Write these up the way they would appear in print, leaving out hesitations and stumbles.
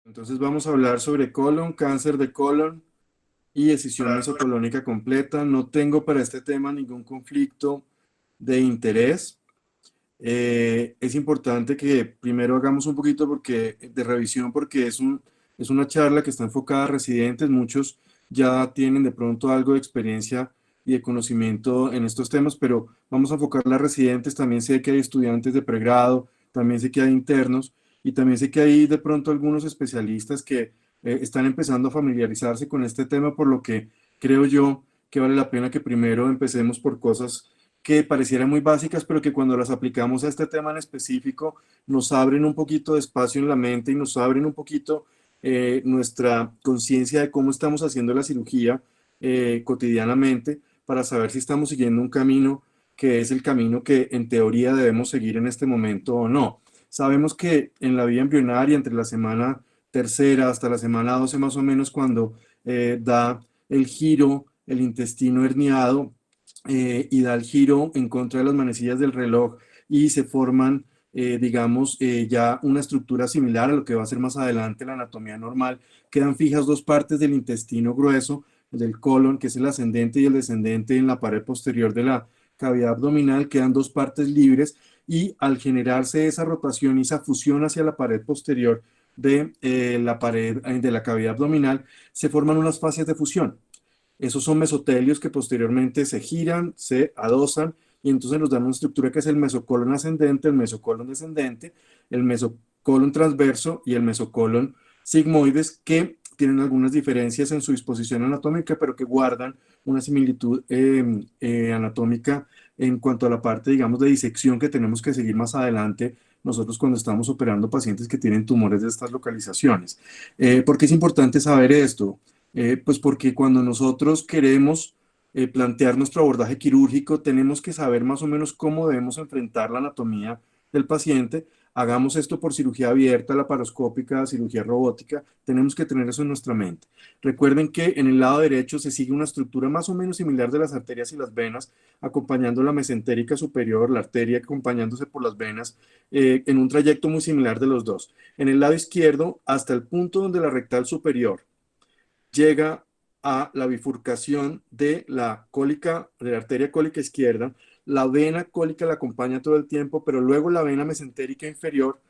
Entonces vamos a hablar sobre colon, cáncer de colon y escisión mesocolónica completa. No tengo para este tema ningún conflicto de interés. Es importante que primero hagamos un poquito de revisión porque es una charla que está enfocada a residentes. Muchos ya tienen de pronto algo de experiencia y de conocimiento en estos temas, pero vamos a enfocarla a residentes. También sé que hay estudiantes de pregrado, también sé que hay internos y también sé que hay de pronto algunos especialistas que están empezando a familiarizarse con este tema, por lo que creo yo que vale la pena que primero empecemos por cosas que parecieran muy básicas, pero que cuando las aplicamos a este tema en específico nos abren un poquito de espacio en la mente y nos abren un poquito nuestra conciencia de cómo estamos haciendo la cirugía cotidianamente para saber si estamos siguiendo un camino que es el camino que en teoría debemos seguir en este momento o no. Sabemos que en la vida embrionaria, entre la semana tercera hasta la semana 12 más o menos, cuando da el giro, el intestino herniado, y da el giro en contra de las manecillas del reloj y se forman, digamos, ya una estructura similar a lo que va a ser más adelante la anatomía normal. Quedan fijas dos partes del intestino grueso, el del colon, que es el ascendente y el descendente en la pared posterior de la cavidad abdominal, quedan dos partes libres y al generarse esa rotación y esa fusión hacia la pared posterior de la pared de la cavidad abdominal, se forman unas fases de fusión. Esos son mesotelios que posteriormente se giran, se adosan y entonces nos dan una estructura que es el mesocolon ascendente, el mesocolon descendente, el mesocolon transverso y el mesocolon sigmoides, que tienen algunas diferencias en su disposición anatómica, pero que guardan una similitud anatómica en cuanto a la parte, digamos, de disección que tenemos que seguir más adelante nosotros cuando estamos operando pacientes que tienen tumores de estas localizaciones. ¿Por qué es importante saber esto? Pues porque cuando nosotros queremos plantear nuestro abordaje quirúrgico, tenemos que saber más o menos cómo debemos enfrentar la anatomía del paciente. Hagamos esto por cirugía abierta, laparoscópica, cirugía robótica, tenemos que tener eso en nuestra mente. Recuerden que en el lado derecho se sigue una estructura más o menos similar de las arterias y las venas, acompañando la mesentérica superior, la arteria acompañándose por las venas, en un trayecto muy similar de los dos. En el lado izquierdo, hasta el punto donde la rectal superior llega a la bifurcación de la cólica, de la arteria cólica izquierda. La vena cólica la acompaña todo el tiempo, pero luego la vena mesentérica inferior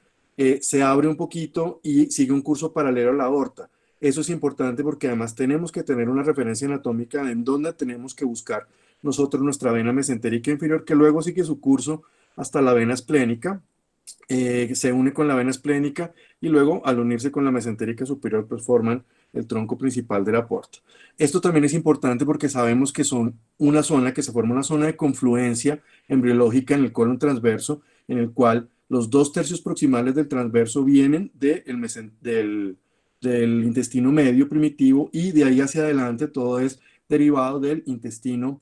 se abre un poquito y sigue un curso paralelo a la aorta. Eso es importante porque además tenemos que tener una referencia anatómica en donde tenemos que buscar nosotros nuestra vena mesentérica inferior, que luego sigue su curso hasta la vena esplénica, se une con la vena esplénica y luego al unirse con la mesentérica superior pues forman el tronco principal de la porta. Esto también es importante porque sabemos que son una zona, que se forma una zona de confluencia embriológica en el colon transverso, en el cual los dos tercios proximales del transverso vienen del intestino medio primitivo y de ahí hacia adelante todo es derivado del intestino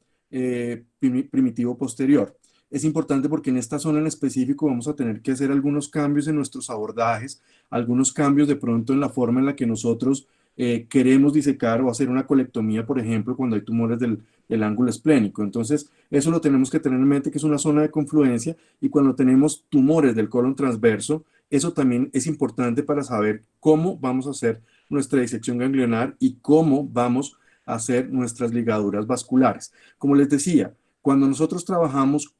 primitivo posterior. Es importante porque en esta zona en específico vamos a tener que hacer algunos cambios en nuestros abordajes, algunos cambios de pronto en la forma en la que nosotros queremos disecar o hacer una colectomía, por ejemplo, cuando hay tumores del ángulo esplénico. Entonces, eso lo tenemos que tener en mente, que es una zona de confluencia, y cuando tenemos tumores del colon transverso, eso también es importante para saber cómo vamos a hacer nuestra disección ganglionar y cómo vamos a hacer nuestras ligaduras vasculares. Como les decía, cuando nosotros trabajamos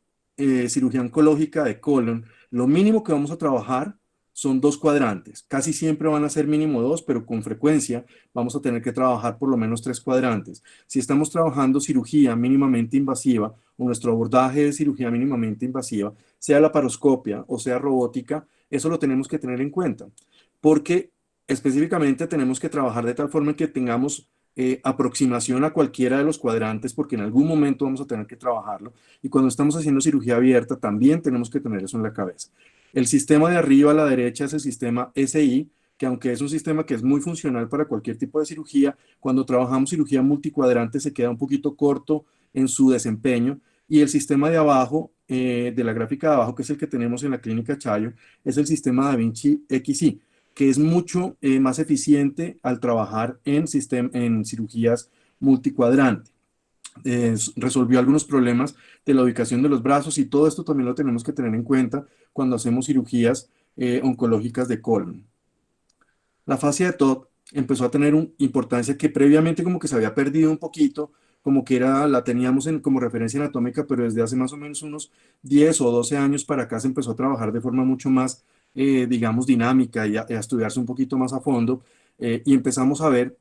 cirugía oncológica de colon, lo mínimo que vamos a trabajar son dos cuadrantes. Casi siempre van a ser mínimo dos, pero con frecuencia vamos a tener que trabajar por lo menos tres cuadrantes. Si estamos trabajando cirugía mínimamente invasiva o nuestro abordaje de cirugía mínimamente invasiva, sea laparoscopia o sea robótica, eso lo tenemos que tener en cuenta, porque específicamente tenemos que trabajar de tal forma que tengamos aproximación a cualquiera de los cuadrantes, porque en algún momento vamos a tener que trabajarlo. Y cuando estamos haciendo cirugía abierta, también tenemos que tener eso en la cabeza. El sistema de arriba a la derecha es el sistema SI, que aunque es un sistema que es muy funcional para cualquier tipo de cirugía, cuando trabajamos cirugía multicuadrante se queda un poquito corto en su desempeño. Y el sistema de abajo, de la gráfica de abajo, que es el que tenemos en la clínica Chayo, es el sistema Da Vinci XI, que es mucho más eficiente al trabajar en cirugías multicuadrante. Resolvió algunos problemas de la ubicación de los brazos y todo esto también lo tenemos que tener en cuenta cuando hacemos cirugías oncológicas de colon. La fascia de Todd empezó a tener una importancia que previamente como que se había perdido un poquito, como que era, la teníamos como referencia anatómica, pero desde hace más o menos unos 10 o 12 años para acá se empezó a trabajar de forma mucho más, digamos, dinámica y a estudiarse un poquito más a fondo. Y empezamos a ver,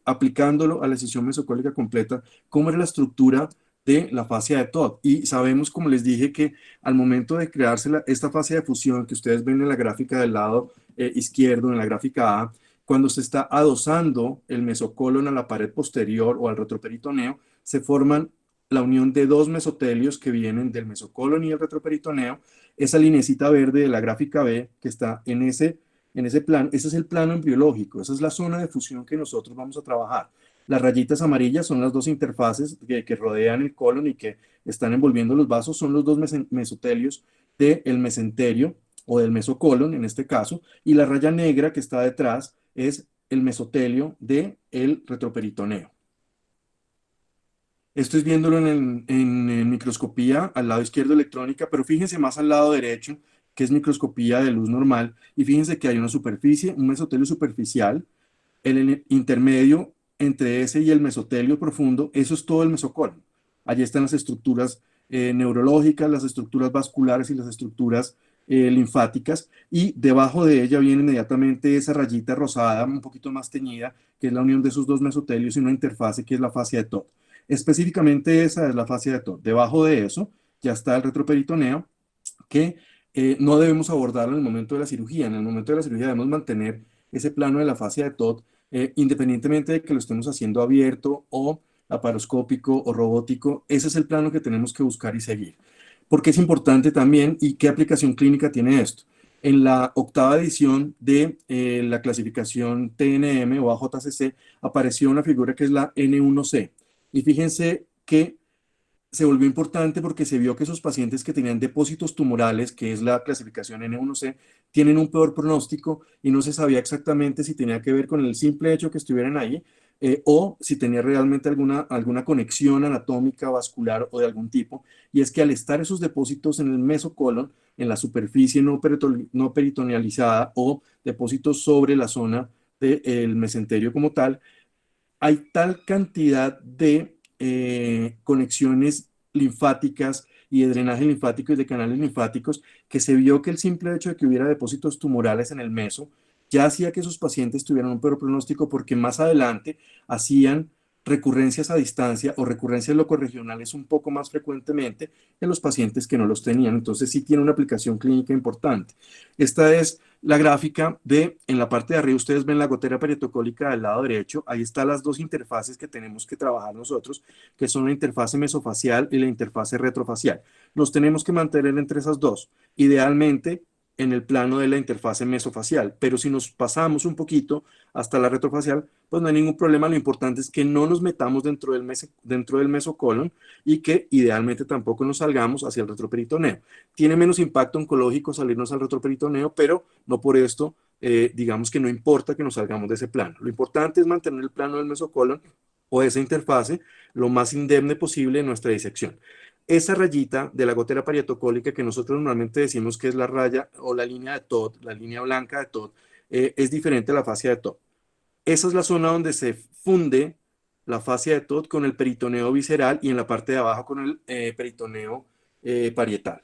aplicándolo a la decisión mesocólica completa, cómo era la estructura de la fascia de Todd. Y sabemos, como les dije, que al momento de crearse esta fascia de fusión que ustedes ven en la gráfica del lado izquierdo, en la gráfica A, cuando se está adosando el mesocolon a la pared posterior o al retroperitoneo, se forman la unión de dos mesotelios que vienen del mesocolon y el retroperitoneo. Esa linecita verde de la gráfica B que está en ese plano, ese es el plano embriológico, esa es la zona de fusión que nosotros vamos a trabajar. Las rayitas amarillas son las dos interfaces que rodean el colon y que están envolviendo los vasos, son los dos mesotelios del mesenterio o del mesocolon en este caso, y la raya negra que está detrás es el mesotelio del retroperitoneo. Esto es viéndolo en microscopía al lado izquierdo electrónica, pero fíjense más al lado derecho, que es microscopía de luz normal, y fíjense que hay una superficie, un mesotelio superficial, el intermedio entre ese y el mesotelio profundo, eso es todo el mesocolon. Allí están las estructuras neurológicas, las estructuras vasculares y las estructuras linfáticas, y debajo de ella viene inmediatamente esa rayita rosada, un poquito más teñida, que es la unión de esos dos mesotelios y una interfase que es la fascia de Todd. Específicamente esa es la fascia de Todd. Debajo de eso ya está el retroperitoneo, que no debemos abordarlo en el momento de la cirugía. En el momento de la cirugía debemos mantener ese plano de la fascia de Todd, independientemente de que lo estemos haciendo abierto o laparoscópico o robótico. Ese es el plano que tenemos que buscar y seguir. Porque es importante también y qué aplicación clínica tiene esto. En la octava edición de la clasificación TNM o AJCC apareció una figura que es la N1C. Y fíjense que se volvió importante porque se vio que esos pacientes que tenían depósitos tumorales, que es la clasificación N1C, tienen un peor pronóstico y no se sabía exactamente si tenía que ver con el simple hecho que estuvieran ahí o si tenía realmente alguna conexión anatómica, vascular o de algún tipo. Y es que al estar esos depósitos en el mesocolon, en la superficie no peritonealizada o depósitos sobre la zona del mesenterio como tal, hay tal cantidad de conexiones linfáticas y de drenaje linfático y de canales linfáticos que se vio que el simple hecho de que hubiera depósitos tumorales en el meso ya hacía que esos pacientes tuvieran un peor pronóstico porque más adelante hacían recurrencias a distancia o recurrencias locorregionales un poco más frecuentemente en los pacientes que no los tenían. Entonces sí tiene una aplicación clínica importante. Esta es la gráfica en la parte de arriba ustedes ven la gotera perietocólica del lado derecho, ahí están las dos interfaces que tenemos que trabajar nosotros, que son la interfase mesofacial y la interfase retrofacial. Nos tenemos que mantener entre esas dos, idealmente en el plano de la interfase mesofacial, pero si nos pasamos un poquito hasta la retrofacial, pues no hay ningún problema, lo importante es que no nos metamos dentro del mesocolon y que idealmente tampoco nos salgamos hacia el retroperitoneo. Tiene menos impacto oncológico salirnos al retroperitoneo, pero no por esto, digamos que no importa que nos salgamos de ese plano. Lo importante es mantener el plano del mesocolon o esa interfase lo más indemne posible en nuestra disección. Esa rayita de la gotera parietocólica que nosotros normalmente decimos que es la raya o la línea de Todd, la línea blanca de Todd, es diferente a la fascia de Todd. Esa es la zona donde se funde la fascia de Todd con el peritoneo visceral y en la parte de abajo con el peritoneo parietal.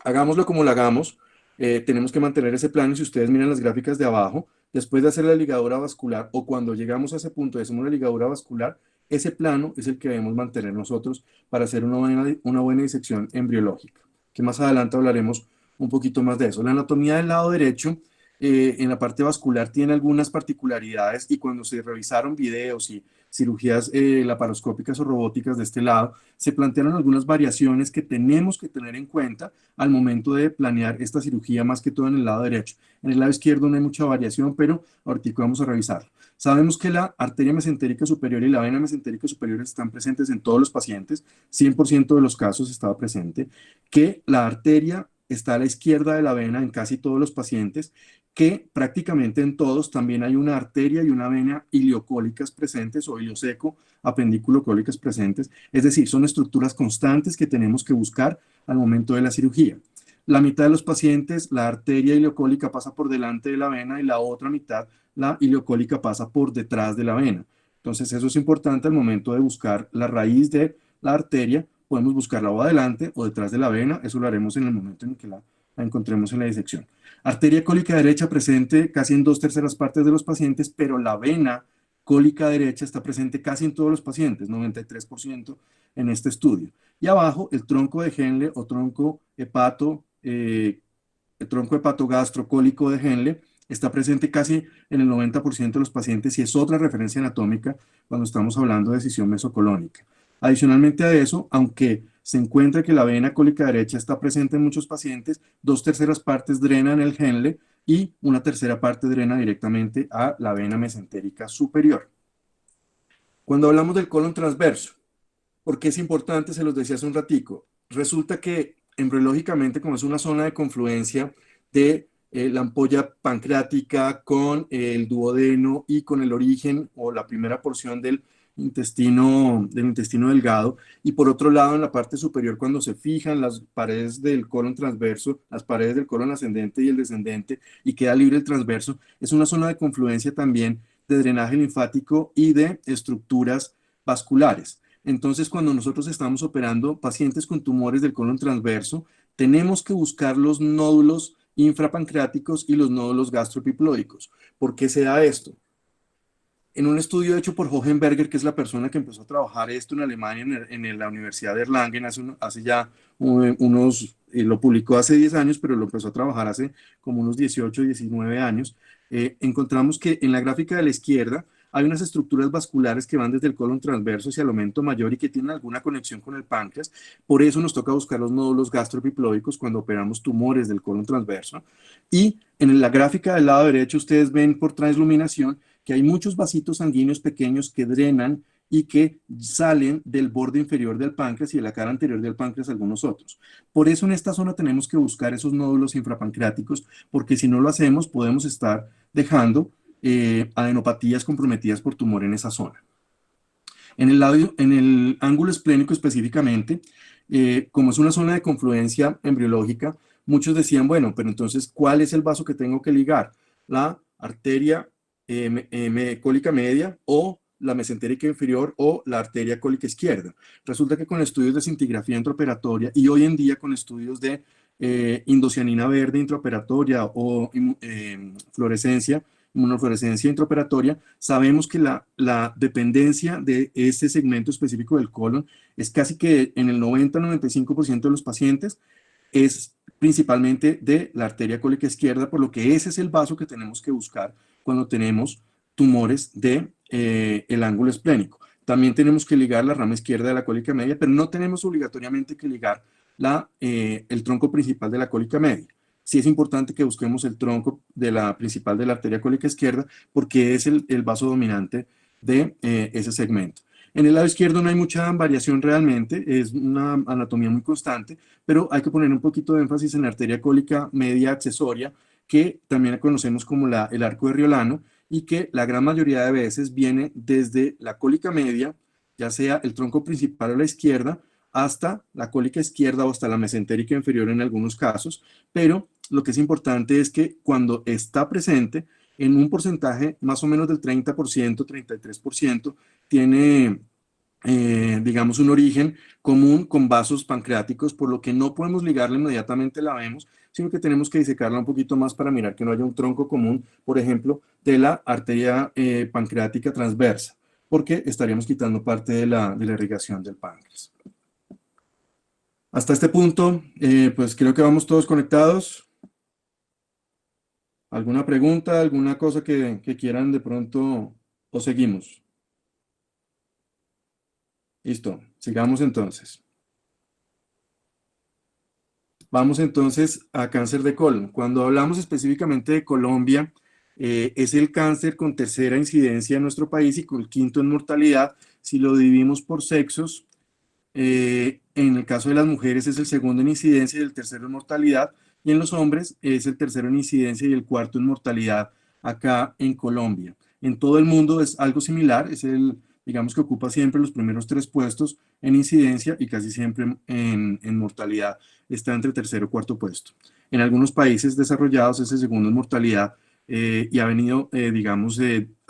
Hagámoslo como lo hagamos, tenemos que mantener ese plano y si ustedes miran las gráficas de abajo, después de hacer la ligadura vascular o cuando llegamos a ese punto de hacer una ligadura vascular, ese plano es el que debemos mantener nosotros para hacer una buena disección embriológica, que más adelante hablaremos un poquito más de eso. La anatomía del lado derecho, en la parte vascular, tiene algunas particularidades y cuando se revisaron videos y cirugías laparoscópicas o robóticas de este lado, se plantearon algunas variaciones que tenemos que tener en cuenta al momento de planear esta cirugía, más que todo en el lado derecho. En el lado izquierdo no hay mucha variación, pero ahorita vamos a revisarlo. Sabemos que la arteria mesentérica superior y la vena mesentérica superior están presentes en todos los pacientes, 100% de los casos estaba presente, que la arteria está a la izquierda de la vena en casi todos los pacientes, que prácticamente en todos también hay una arteria y una vena iliocólicas presentes o ilioseco apendículo cólicas presentes, es decir, son estructuras constantes que tenemos que buscar al momento de la cirugía. la mitad de los pacientes, la arteria ileocólica pasa por delante de la vena y la otra mitad, la ileocólica, pasa por detrás de la vena. Entonces, eso es importante al momento de buscar la raíz de la arteria. Podemos buscarla o adelante o detrás de la vena. Eso lo haremos en el momento en que la encontremos en la disección. Arteria cólica derecha presente casi en 2/3 partes de los pacientes, pero la vena cólica derecha está presente casi en todos los pacientes, 93% en este estudio. Y abajo, el tronco de Henle o tronco el tronco hepatogastrocólico de Henle está presente casi en el 90% de los pacientes y es otra referencia anatómica cuando estamos hablando de decisión mesocolónica. Adicionalmente a eso, aunque se encuentra que la vena cólica derecha está presente en muchos pacientes, 2/3 partes drenan el Henle y 1/3 parte drena directamente a la vena mesentérica superior. Cuando hablamos del colon transverso, ¿por qué es importante? Se los decía hace un ratico. Resulta que embriológicamente, como es una zona de confluencia de la ampolla pancreática con el duodeno y con el origen o la primera porción del intestino delgado, y por otro lado en la parte superior, cuando se fijan las paredes del colon transverso, las paredes del colon ascendente y el descendente, y queda libre el transverso, es una zona de confluencia también de drenaje linfático y de estructuras vasculares. Entonces, cuando nosotros estamos operando pacientes con tumores del colon transverso, tenemos que buscar los nódulos infrapancreáticos y los nódulos gastroepiploicos. ¿Por qué se da esto? En un estudio hecho por Hohenberger, que es la persona que empezó a trabajar esto en Alemania, en la Universidad de Erlangen, hace ya lo publicó hace 10 años, pero lo empezó a trabajar hace como unos 18, 19 años, encontramos que en la gráfica de la izquierda hay unas estructuras vasculares que van desde el colon transverso hacia el aumento mayor y que tienen alguna conexión con el páncreas. Por eso nos toca buscar los nódulos gastroepiploicos cuando operamos tumores del colon transverso. Y en la gráfica del lado derecho ustedes ven por transluminación que hay muchos vasitos sanguíneos pequeños que drenan y que salen del borde inferior del páncreas y de la cara anterior del páncreas algunos otros. Por eso en esta zona tenemos que buscar esos nódulos infrapancreáticos, porque si no lo hacemos podemos estar dejando adenopatías comprometidas por tumor en esa zona. En el ángulo esplénico específicamente, como es una zona de confluencia embriológica, muchos decían, bueno, pero entonces, ¿cuál es el vaso que tengo que ligar? ¿La arteria cólica media o la mesentérica inferior o la arteria cólica izquierda? Resulta que con estudios de cintigrafía intraoperatoria y hoy en día con estudios de indocianina verde intraoperatoria o fluorescencia, inmunofluorescencia intraoperatoria, sabemos que la dependencia de este segmento específico del colon es casi que en el 90-95% de los pacientes es principalmente de la arteria cólica izquierda, por lo que ese es el vaso que tenemos que buscar cuando tenemos tumores de el ángulo esplénico. También tenemos que ligar la rama izquierda de la cólica media, pero no tenemos obligatoriamente que ligar el tronco principal de la cólica media. Sí es importante que busquemos el tronco de la principal de la arteria cólica izquierda porque es el vaso dominante de ese segmento. En el lado izquierdo no hay mucha variación realmente, es una anatomía muy constante, pero hay que poner un poquito de énfasis en la arteria cólica media accesoria, que también la conocemos como el arco de Riolano, y que la gran mayoría de veces viene desde la cólica media, ya sea el tronco principal a la izquierda, hasta la cólica izquierda o hasta la mesentérica inferior en algunos casos, pero lo que es importante es que cuando está presente, en un porcentaje más o menos del 30%, 33%, tiene, digamos, un origen común con vasos pancreáticos, por lo que no podemos ligarla inmediatamente, la vemos, sino que tenemos que disecarla un poquito más para mirar que no haya un tronco común, por ejemplo, de la arteria pancreática transversa, porque estaríamos quitando parte de la irrigación del páncreas. Hasta este punto, pues creo que vamos todos conectados. ¿Alguna pregunta, alguna cosa que quieran de pronto o seguimos? Listo, sigamos entonces. Vamos entonces a cáncer de colon. Cuando hablamos específicamente de Colombia, es el cáncer con tercera incidencia en nuestro país y con el quinto en mortalidad. Si lo dividimos por sexos, en el caso de las mujeres es el segundo en incidencia y el tercero en mortalidad, y en los hombres es el tercero en incidencia y el cuarto en mortalidad acá en Colombia. En todo el mundo es algo similar, es el digamos que ocupa siempre los primeros 3 puestos en incidencia y casi siempre en mortalidad está entre tercero o cuarto puesto. En algunos países desarrollados es el segundo en mortalidad y ha venido, digamos,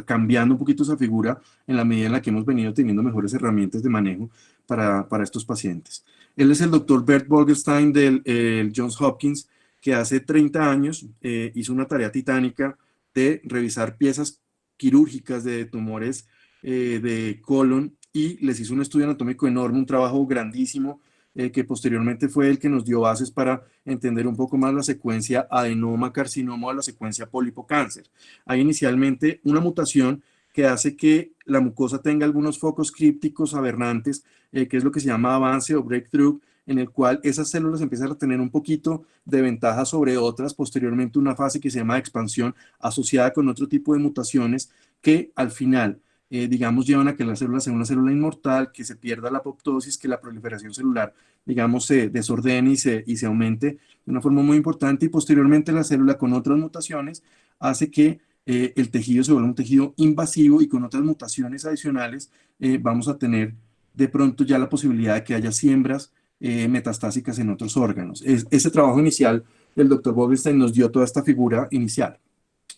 cambiando un poquito esa figura en la medida en la que hemos venido teniendo mejores herramientas de manejo para estos pacientes. Él es el doctor Bert Bolgestein del Johns Hopkins, que hace 30 años hizo una tarea titánica de revisar piezas quirúrgicas de tumores de colon y les hizo un estudio anatómico enorme, un trabajo grandísimo, que posteriormente fue el que nos dio bases para entender un poco más la secuencia adenoma-carcinoma o la secuencia pólipo-cáncer. Hay inicialmente una mutación que hace que la mucosa tenga algunos focos crípticos aberrantes, que es lo que se llama avance o breakthrough, en el cual esas células empiezan a tener un poquito de ventaja sobre otras, posteriormente una fase que se llama expansión asociada con otro tipo de mutaciones que al final, digamos, llevan a que la célula sea una célula inmortal, que se pierda la apoptosis, que la proliferación celular, digamos, se desordene y se aumente de una forma muy importante y posteriormente la célula con otras mutaciones hace que el tejido se vuelva un tejido invasivo y con otras mutaciones adicionales vamos a tener de pronto ya la posibilidad de que haya siembras metastásicas en otros órganos. Ese trabajo inicial del doctor Bogenstein nos dio toda esta figura inicial,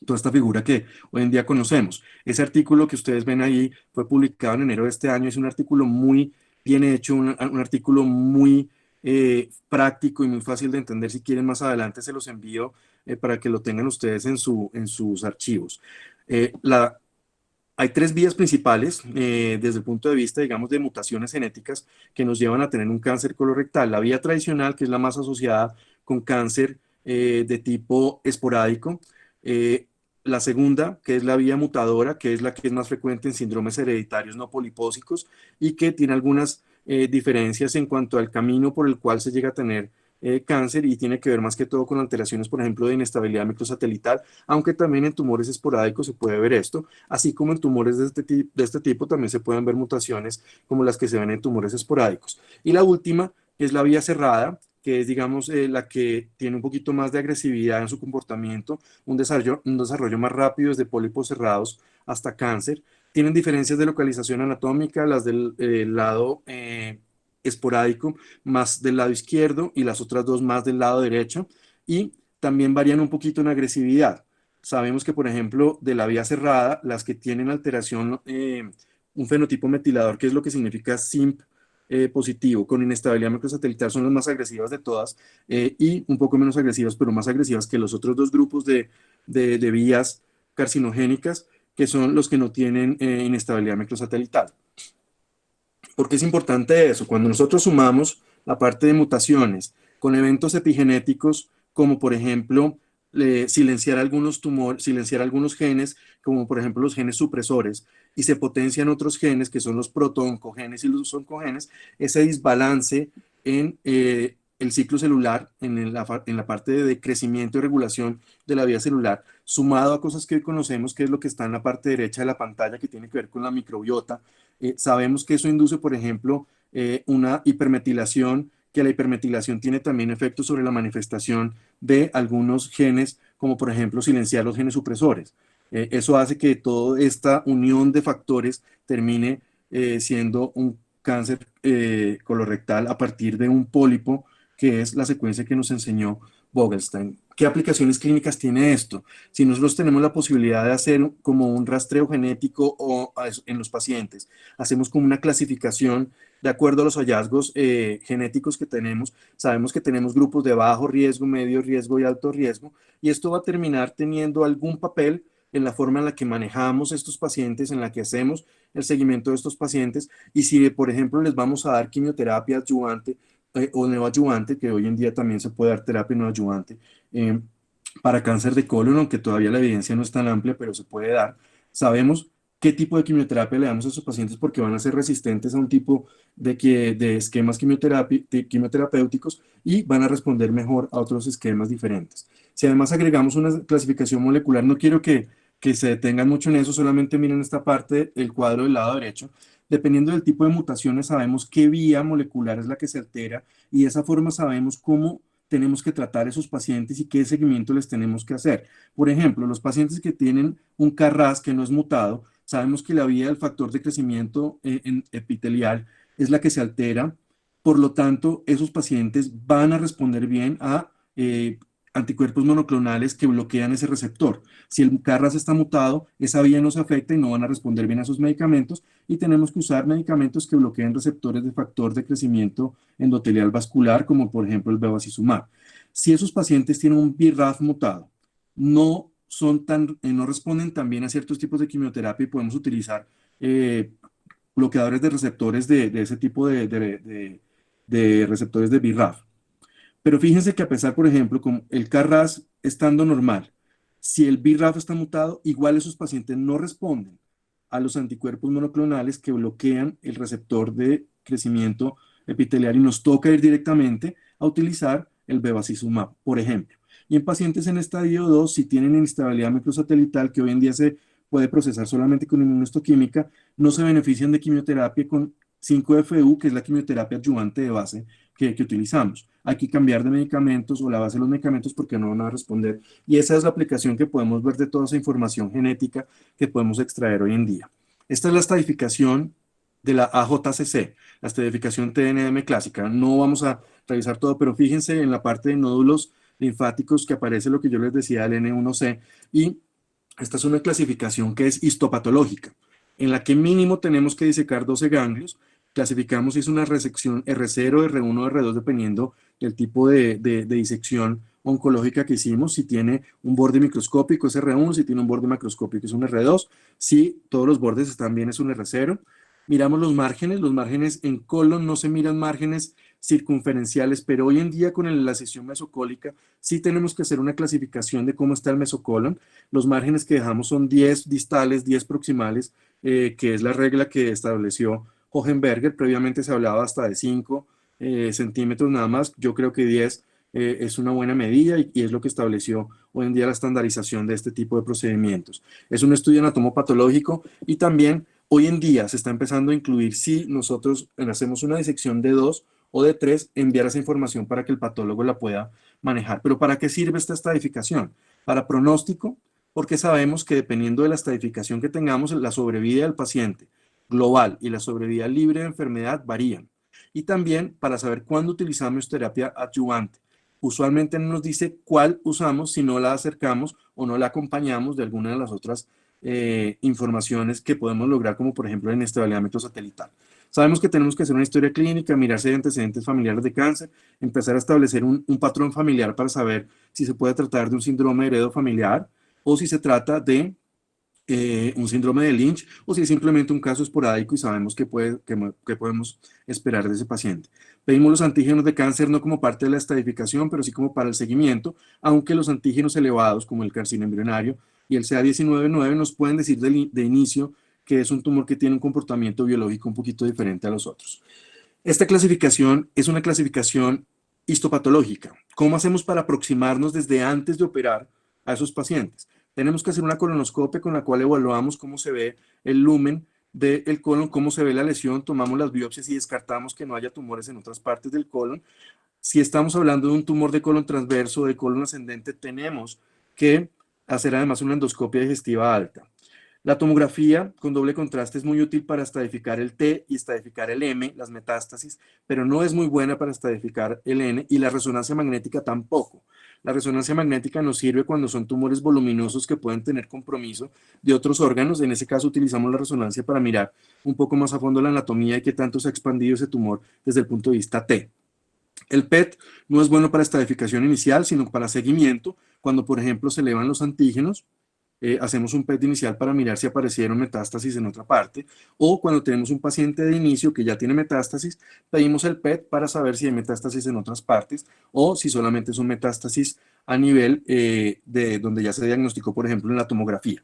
toda esta figura que hoy en día conocemos. Ese artículo que ustedes ven ahí fue publicado en enero de este año, es un artículo muy bien hecho, un artículo muy práctico y muy fácil de entender. Si quieren más adelante se los envío para que lo tengan ustedes en sus archivos. Hay 3 vías principales desde el punto de vista, digamos, de mutaciones genéticas que nos llevan a tener un cáncer colorectal. La vía tradicional, que es la más asociada con cáncer de tipo esporádico. Eh, la segunda, que es la vía mutadora, que es la que es más frecuente en síndromes hereditarios no polipósicos y que tiene algunas diferencias en cuanto al camino por el cual se llega a tener cáncer y tiene que ver más que todo con alteraciones, por ejemplo, de inestabilidad microsatelital, aunque también en tumores esporádicos se puede ver esto, así como en tumores de este tipo también se pueden ver mutaciones como las que se ven en tumores esporádicos. Y la última es la vía cerrada, que es, digamos, la que tiene un poquito más de agresividad en su comportamiento, un desarrollo más rápido desde pólipos cerrados hasta cáncer. Tienen diferencias de localización anatómica, las del lado esporádico más del lado izquierdo y las otras dos más del lado derecho, y también varían un poquito en agresividad. Sabemos que, por ejemplo, de la vía cerrada, las que tienen alteración, un fenotipo metilador, que es lo que significa SIMP positivo, con inestabilidad microsatelital, son las más agresivas de todas y un poco menos agresivas, pero más agresivas que los otros 2 grupos de vías carcinogénicas, que son los que no tienen inestabilidad microsatelital. ¿Por qué es importante eso? Cuando nosotros sumamos la parte de mutaciones con eventos epigenéticos, como por ejemplo silenciar algunos tumores, silenciar algunos genes, como por ejemplo los genes supresores, y se potencian otros genes que son los protooncogenes y los oncogenes, ese desbalance en el ciclo celular, en la parte de crecimiento y regulación de la vida celular, sumado a cosas que hoy conocemos, que es lo que está en la parte derecha de la pantalla, que tiene que ver con la microbiota. Sabemos que eso induce, por ejemplo, una hipermetilación, que la hipermetilación tiene también efectos sobre la manifestación de algunos genes, como por ejemplo silenciar los genes supresores. Eso hace que toda esta unión de factores termine siendo un cáncer colorectal a partir de un pólipo, que es la secuencia que nos enseñó Vogelstein. ¿Qué aplicaciones clínicas tiene esto? Si nosotros tenemos la posibilidad de hacer como un rastreo genético en los pacientes, hacemos como una clasificación de acuerdo a los hallazgos genéticos que tenemos, sabemos que tenemos grupos de bajo riesgo, medio riesgo y alto riesgo, y esto va a terminar teniendo algún papel en la forma en la que manejamos estos pacientes, en la que hacemos el seguimiento de estos pacientes, y si, por ejemplo, les vamos a dar quimioterapia adyuvante o neoadyuvante, que hoy en día también se puede dar terapia neoadyuvante, eh, para cáncer de colon, aunque todavía la evidencia no es tan amplia, pero se puede dar. Sabemos qué tipo de quimioterapia le damos a esos pacientes porque van a ser resistentes a un tipo de esquemas quimioterapéuticos y van a responder mejor a otros esquemas diferentes. Si además agregamos una clasificación molecular, no quiero que se detengan mucho en eso, solamente miren esta parte, el cuadro del lado derecho. Dependiendo del tipo de mutaciones, sabemos qué vía molecular es la que se altera y de esa forma sabemos cómo tenemos que tratar a esos pacientes y qué seguimiento les tenemos que hacer. Por ejemplo, los pacientes que tienen un KRAS que no es mutado, sabemos que la vía del factor de crecimiento epitelial es la que se altera, por lo tanto, esos pacientes van a responder bien a anticuerpos monoclonales que bloquean ese receptor. Si el KRAS está mutado, esa vía no se afecta y no van a responder bien a esos medicamentos y tenemos que usar medicamentos que bloqueen receptores de factor de crecimiento endotelial vascular, como por ejemplo el bevacizumab. Si esos pacientes tienen un BRAF mutado, no responden tan bien a ciertos tipos de quimioterapia y podemos utilizar bloqueadores de receptores de ese tipo de receptores de BRAF. Pero fíjense que a pesar, por ejemplo, con el KRAS estando normal, si el BRAF está mutado, igual esos pacientes no responden a los anticuerpos monoclonales que bloquean el receptor de crecimiento epitelial y nos toca ir directamente a utilizar el bevacizumab, por ejemplo. Y en pacientes en estadio 2, si tienen inestabilidad microsatelital, que hoy en día se puede procesar solamente con inmunohistoquímica, no se benefician de quimioterapia con 5-FU, que es la quimioterapia adyuvante de base que utilizamos. Hay que cambiar de medicamentos o la base de los medicamentos porque no van a responder. Y esa es la aplicación que podemos ver de toda esa información genética que podemos extraer hoy en día. Esta es la estadificación de la AJCC, la estadificación TNM clásica. No vamos a revisar todo, pero fíjense en la parte de nódulos linfáticos que aparece lo que yo les decía, el N1C, y esta es una clasificación que es histopatológica, en la que mínimo tenemos que disecar 12 ganglios. Clasificamos si es una resección R0, R1, R2, dependiendo del tipo de disección oncológica que hicimos. Si tiene un borde microscópico es R1, si tiene un borde macroscópico es un R2, si todos los bordes están bien es un R0. Miramos los márgenes en colon no se miran márgenes circunferenciales, pero hoy en día con la sección mesocólica sí tenemos que hacer una clasificación de cómo está el mesocolon. Los márgenes que dejamos son 10 distales, 10 proximales, que es la regla que estableció Hohenberger. Previamente se hablaba hasta de 5 centímetros nada más. Yo creo que 10 es una buena medida y es lo que estableció hoy en día la estandarización de este tipo de procedimientos. Es un estudio anatomopatológico y también hoy en día se está empezando a incluir si nosotros hacemos una disección de 2 o de 3, enviar esa información para que el patólogo la pueda manejar. ¿Pero para qué sirve esta estadificación? Para pronóstico, porque sabemos que dependiendo de la estadificación que tengamos, la sobrevida del paciente global y la sobrevida libre de enfermedad varían. Y también para saber cuándo utilizamos terapia adyuvante. Usualmente no nos dice cuál usamos si no la acercamos o no la acompañamos de alguna de las otras informaciones que podemos lograr, como por ejemplo la inestabilidad microsatelital. Sabemos que tenemos que hacer una historia clínica, mirarse de antecedentes familiares de cáncer, empezar a establecer un patrón familiar para saber si se puede tratar de un síndrome heredofamiliar o si se trata de un síndrome de Lynch o si es simplemente un caso esporádico y sabemos qué podemos esperar de ese paciente. Pedimos los antígenos de cáncer no como parte de la estadificación, pero sí como para el seguimiento, aunque los antígenos elevados como el carcinoma embrionario y el CA19-9 nos pueden decir de inicio que es un tumor que tiene un comportamiento biológico un poquito diferente a los otros. Esta clasificación es una clasificación histopatológica. ¿Cómo hacemos para aproximarnos desde antes de operar a esos pacientes? Tenemos que hacer una colonoscopia con la cual evaluamos cómo se ve el lumen del colon, cómo se ve la lesión, tomamos las biopsias y descartamos que no haya tumores en otras partes del colon. Si estamos hablando de un tumor de colon transverso o de colon ascendente, tenemos que hacer además una endoscopia digestiva alta. La tomografía con doble contraste es muy útil para estadificar el T y estadificar el M, las metástasis, pero no es muy buena para estadificar el N y la resonancia magnética tampoco. La resonancia magnética nos sirve cuando son tumores voluminosos que pueden tener compromiso de otros órganos. En ese caso utilizamos la resonancia para mirar un poco más a fondo la anatomía y qué tanto se ha expandido ese tumor desde el punto de vista T. El PET no es bueno para estadificación inicial, sino para seguimiento. Cuando, por ejemplo, se elevan los antígenos, hacemos un PET inicial para mirar si aparecieron metástasis en otra parte, o cuando tenemos un paciente de inicio que ya tiene metástasis, pedimos el PET para saber si hay metástasis en otras partes o si solamente son metástasis a nivel de donde ya se diagnosticó, por ejemplo, en la tomografía.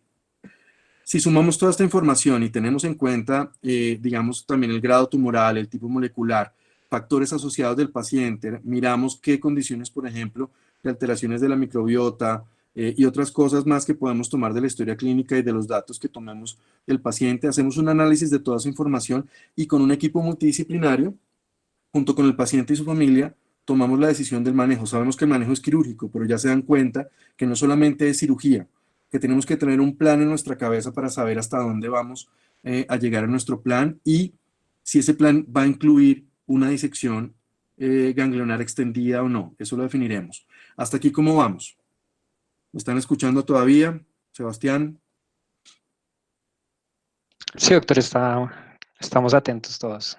Si sumamos toda esta información y tenemos en cuenta, digamos, también el grado tumoral, el tipo molecular, factores asociados del paciente, miramos qué condiciones, por ejemplo, de alteraciones de la microbiota, y otras cosas más que podemos tomar de la historia clínica y de los datos que tomemos del paciente. Hacemos un análisis de toda esa información y con un equipo multidisciplinario, junto con el paciente y su familia, tomamos la decisión del manejo. Sabemos que el manejo es quirúrgico, pero ya se dan cuenta que no solamente es cirugía, que tenemos que tener un plan en nuestra cabeza para saber hasta dónde vamos a llegar a nuestro plan y si ese plan va a incluir una disección ganglionar extendida o no. Eso lo definiremos. Hasta aquí, ¿cómo vamos? ¿Me están escuchando todavía, Sebastián? Sí, doctor, estamos atentos todos.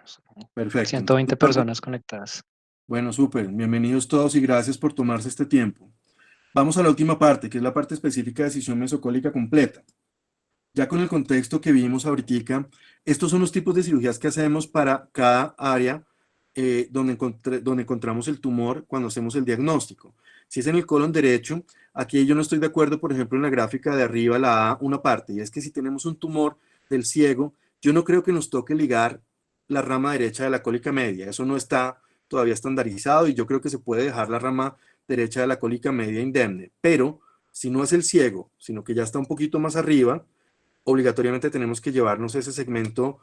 Perfecto. Entonces, 120 personas conectadas. bueno, súper. Bienvenidos todos y gracias por tomarse este tiempo. Vamos a la última parte, que es la parte específica de decisión mesocólica completa. Ya con el contexto que vimos ahorita, estos son los tipos de cirugías que hacemos para cada área donde encontramos el tumor cuando hacemos el diagnóstico. Si es en el colon derecho, aquí yo no estoy de acuerdo, por ejemplo, en la gráfica de arriba, la A, una parte, y es que si tenemos un tumor del ciego, yo no creo que nos toque ligar la rama derecha de la cólica media. Eso no está todavía estandarizado y yo creo que se puede dejar la rama derecha de la cólica media indemne. Pero si no es el ciego, sino que ya está un poquito más arriba, obligatoriamente tenemos que llevarnos ese segmento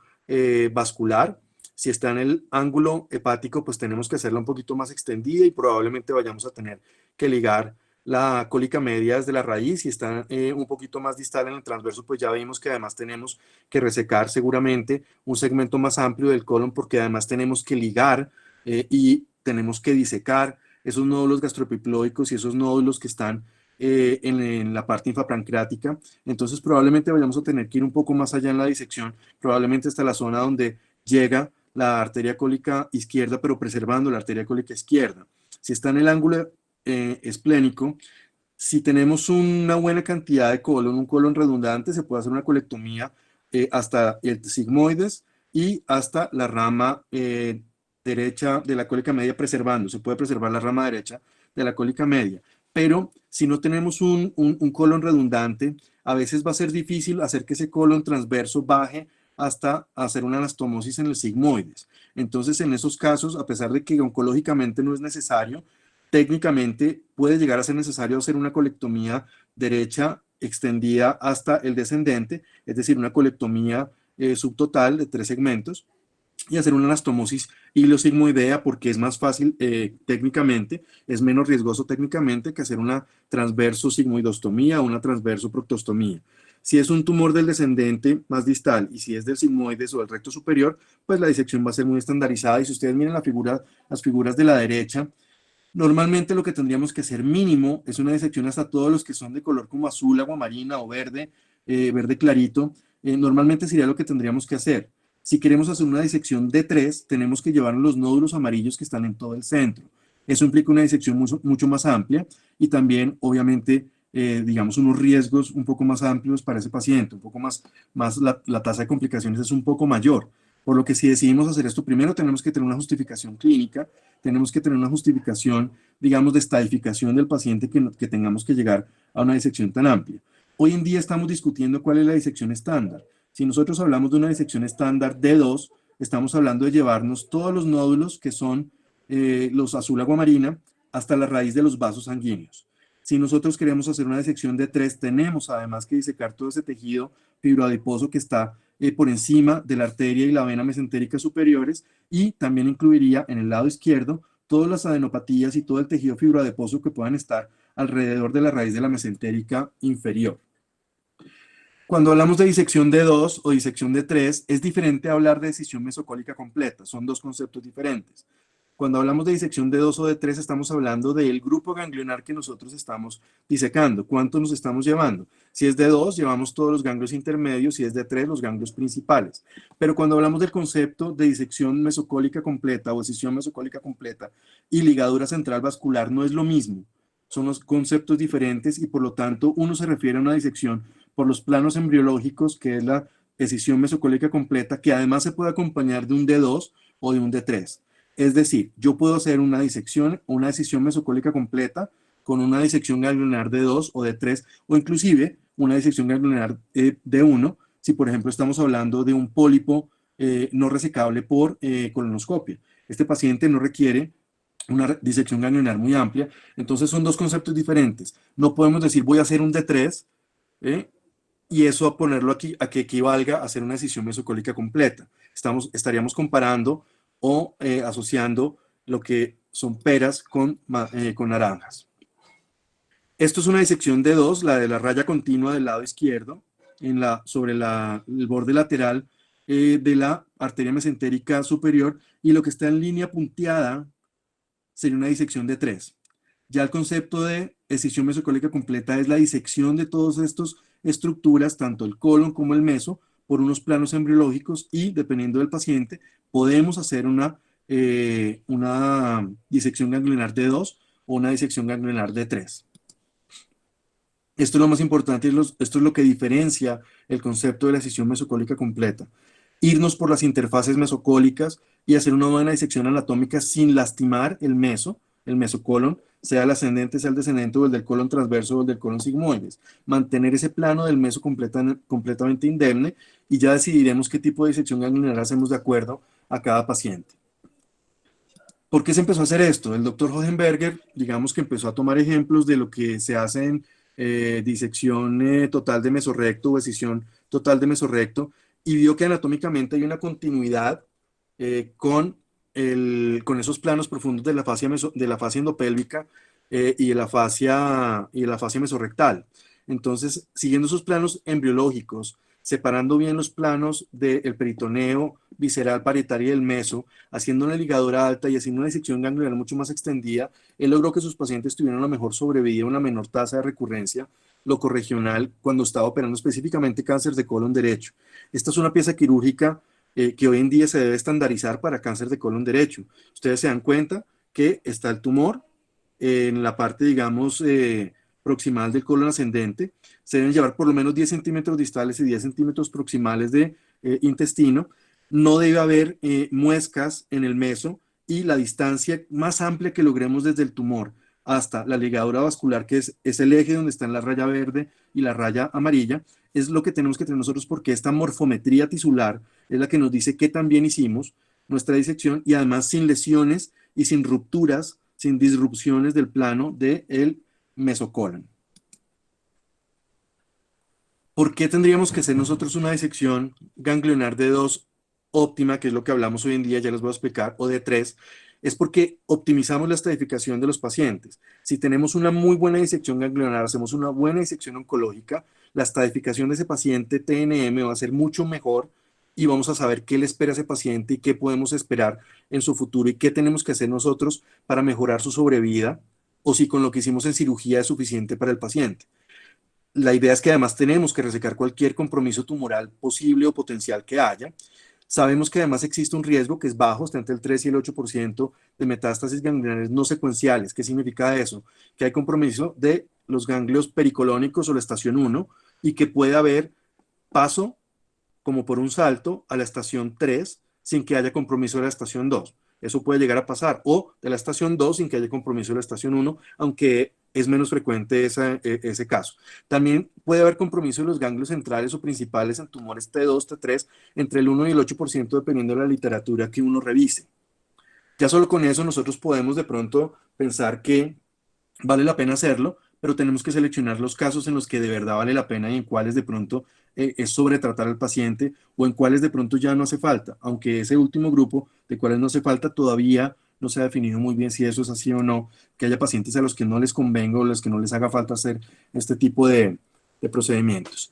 vascular. Si está en el ángulo hepático, pues tenemos que hacerla un poquito más extendida y probablemente vayamos a tener que ligar la cólica media desde la raíz. Si está un poquito más distal en el transverso, pues ya vimos que además tenemos que resecar seguramente un segmento más amplio del colon porque además tenemos que ligar y tenemos que disecar esos nódulos gastroepiploicos y esos nódulos que están en la parte infapancreática. Entonces probablemente vayamos a tener que ir un poco más allá en la disección, probablemente hasta la zona donde llega la arteria cólica izquierda, pero preservando la arteria cólica izquierda. Si está en el ángulo esplénico, si tenemos una buena cantidad de colon, un colon redundante, se puede hacer una colectomía hasta el sigmoides y hasta la rama derecha de la cólica media preservando. Se puede preservar la rama derecha de la cólica media. Pero si no tenemos un colon redundante, a veces va a ser difícil hacer que ese colon transverso baje hasta hacer una anastomosis en el sigmoides. Entonces, en esos casos, a pesar de que oncológicamente no es necesario, técnicamente puede llegar a ser necesario hacer una colectomía derecha extendida hasta el descendente, es decir, una colectomía subtotal de 3 segmentos y hacer una anastomosis ileosigmoidea porque es más fácil técnicamente, es menos riesgoso técnicamente que hacer una transverso sigmoidostomía o una transverso proctostomía. Si es un tumor del descendente más distal y si es del sigmoides o del recto superior, pues la disección va a ser muy estandarizada y si ustedes miran las figuras de la derecha, normalmente lo que tendríamos que hacer mínimo es una disección hasta todos los que son de color como azul, aguamarina o verde, verde clarito. Normalmente sería lo que tendríamos que hacer. Si queremos hacer una disección de 3, tenemos que llevar los nódulos amarillos que están en todo el centro. Eso implica una disección mucho más amplia y también, obviamente, digamos, unos riesgos un poco más amplios para ese paciente, un poco más la tasa de complicaciones es un poco mayor. Por lo que si decidimos hacer esto primero, tenemos que tener una justificación clínica, tenemos que tener una justificación, digamos, de estadificación del paciente que tengamos que llegar a una disección tan amplia. Hoy en día estamos discutiendo cuál es la disección estándar. Si nosotros hablamos de una disección estándar D2, estamos hablando de llevarnos todos los nódulos que son los azul aguamarina hasta la raíz de los vasos sanguíneos. Si nosotros queremos hacer una disección de 3, tenemos además que disecar todo ese tejido fibroadiposo que está por encima de la arteria y la vena mesentérica superiores y también incluiría en el lado izquierdo todas las adenopatías y todo el tejido fibroadiposo que puedan estar alrededor de la raíz de la mesentérica inferior. Cuando hablamos de disección de 2 o disección de 3, es diferente a hablar de decisión mesocólica completa, son dos conceptos diferentes. Cuando hablamos de disección de 2 o de 3, estamos hablando del grupo ganglionar que nosotros estamos disecando. ¿Cuánto nos estamos llevando? Si es de 2, llevamos todos los ganglios intermedios, si es de 3, los ganglios principales. Pero cuando hablamos del concepto de disección mesocólica completa o decisión mesocólica completa y ligadura central vascular, no es lo mismo. Son los conceptos diferentes y por lo tanto uno se refiere a una disección por los planos embriológicos, que es la decisión mesocólica completa, que además se puede acompañar de un D2 o de un D3. Es decir, yo puedo hacer una disección o una decisión mesocólica completa con una disección ganglionar de 2 o de 3 o inclusive una disección ganglionar de 1 si por ejemplo estamos hablando de un pólipo no resecable por colonoscopia. Este paciente no requiere una disección ganglionar muy amplia, entonces son dos conceptos diferentes. No podemos decir voy a hacer un D3 y eso a ponerlo aquí a que equivalga a hacer una decisión mesocólica completa. Estaríamos comparando o asociando lo que son peras con naranjas. Esto es una disección de dos, la de la raya continua del lado izquierdo, sobre el borde lateral de la arteria mesentérica superior, y lo que está en línea punteada sería una disección de tres. Ya el concepto de escisión mesocólica completa es la disección de todas estas estructuras, tanto el colon como el meso, por unos planos embriológicos, y dependiendo del paciente, podemos hacer una disección ganglionar de 2 o una disección ganglionar de 3. Esto es lo más importante, esto es lo que diferencia el concepto de la escisión mesocólica completa. Irnos por las interfaces mesocólicas y hacer una buena disección anatómica sin lastimar el mesocolon, sea el ascendente, sea el descendente, o el del colon transverso o el del colon sigmoides. Mantener ese plano del meso completamente indemne, y ya decidiremos qué tipo de disección ganglionar hacemos de acuerdo a cada paciente. ¿Por qué se empezó a hacer esto? El doctor Hohenberger, digamos que empezó a tomar ejemplos de lo que se hace en disección total de mesorrecto o escisión total de mesorrecto, y vio que anatómicamente hay una continuidad con esos planos profundos de la fascia endopélvica y de la fascia mesorrectal. Entonces, siguiendo esos planos embriológicos, separando bien los planos del peritoneo, visceral, parietal y del meso, haciendo una ligadura alta y haciendo una disección ganglionar mucho más extendida, él logró que sus pacientes tuvieran una mejor sobrevida, una menor tasa de recurrencia locorregional cuando estaba operando específicamente cáncer de colon derecho. Esta es una pieza quirúrgica que hoy en día se debe estandarizar para cáncer de colon derecho. Ustedes se dan cuenta que está el tumor en la parte, digamos, proximal del colon ascendente. Se deben llevar por lo menos 10 centímetros distales y 10 centímetros proximales de intestino. No debe haber muescas en el meso, y la distancia más amplia que logremos desde el tumor hasta la ligadura vascular, que es el eje donde están la raya verde y la raya amarilla, es lo que tenemos que tener nosotros, porque esta morfometría tisular es la que nos dice qué tan bien hicimos nuestra disección, y además sin lesiones y sin rupturas, sin disrupciones del plano del mesocolon. ¿Por qué tendríamos que hacer nosotros una disección ganglionar de 2 óptima, que es lo que hablamos hoy en día, ya les voy a explicar, o de 3? Es porque optimizamos la estratificación de los pacientes. Si tenemos una muy buena disección ganglionar, hacemos una buena disección oncológica, la estratificación de ese paciente TNM va a ser mucho mejor, y vamos a saber qué le espera a ese paciente y qué podemos esperar en su futuro y qué tenemos que hacer nosotros para mejorar su sobrevida, o si con lo que hicimos en cirugía es suficiente para el paciente. La idea es que además tenemos que resecar cualquier compromiso tumoral posible o potencial que haya. Sabemos que además existe un riesgo que es bajo, está entre el 3 y el 8% de metástasis ganglionares no secuenciales. ¿Qué significa eso? Que hay compromiso de los ganglios pericolónicos o la estación 1, y que puede haber paso como por un salto a la estación 3 sin que haya compromiso de la estación 2. Eso puede llegar a pasar, o de la estación 2 sin que haya compromiso de la estación 1, aunque es menos frecuente ese caso. También puede haber compromiso de los ganglios centrales o principales en tumores T2, T3, entre el 1 y el 8%, dependiendo de la literatura que uno revise. Ya solo con eso nosotros podemos de pronto pensar que vale la pena hacerlo, pero tenemos que seleccionar los casos en los que de verdad vale la pena, y en cuáles de pronto es sobretratar al paciente, o en cuáles de pronto ya no hace falta, aunque ese último grupo de cuáles no hace falta todavía no se ha definido muy bien si eso es así o no, que haya pacientes a los que no les convenga o a los que no les haga falta hacer este tipo de procedimientos.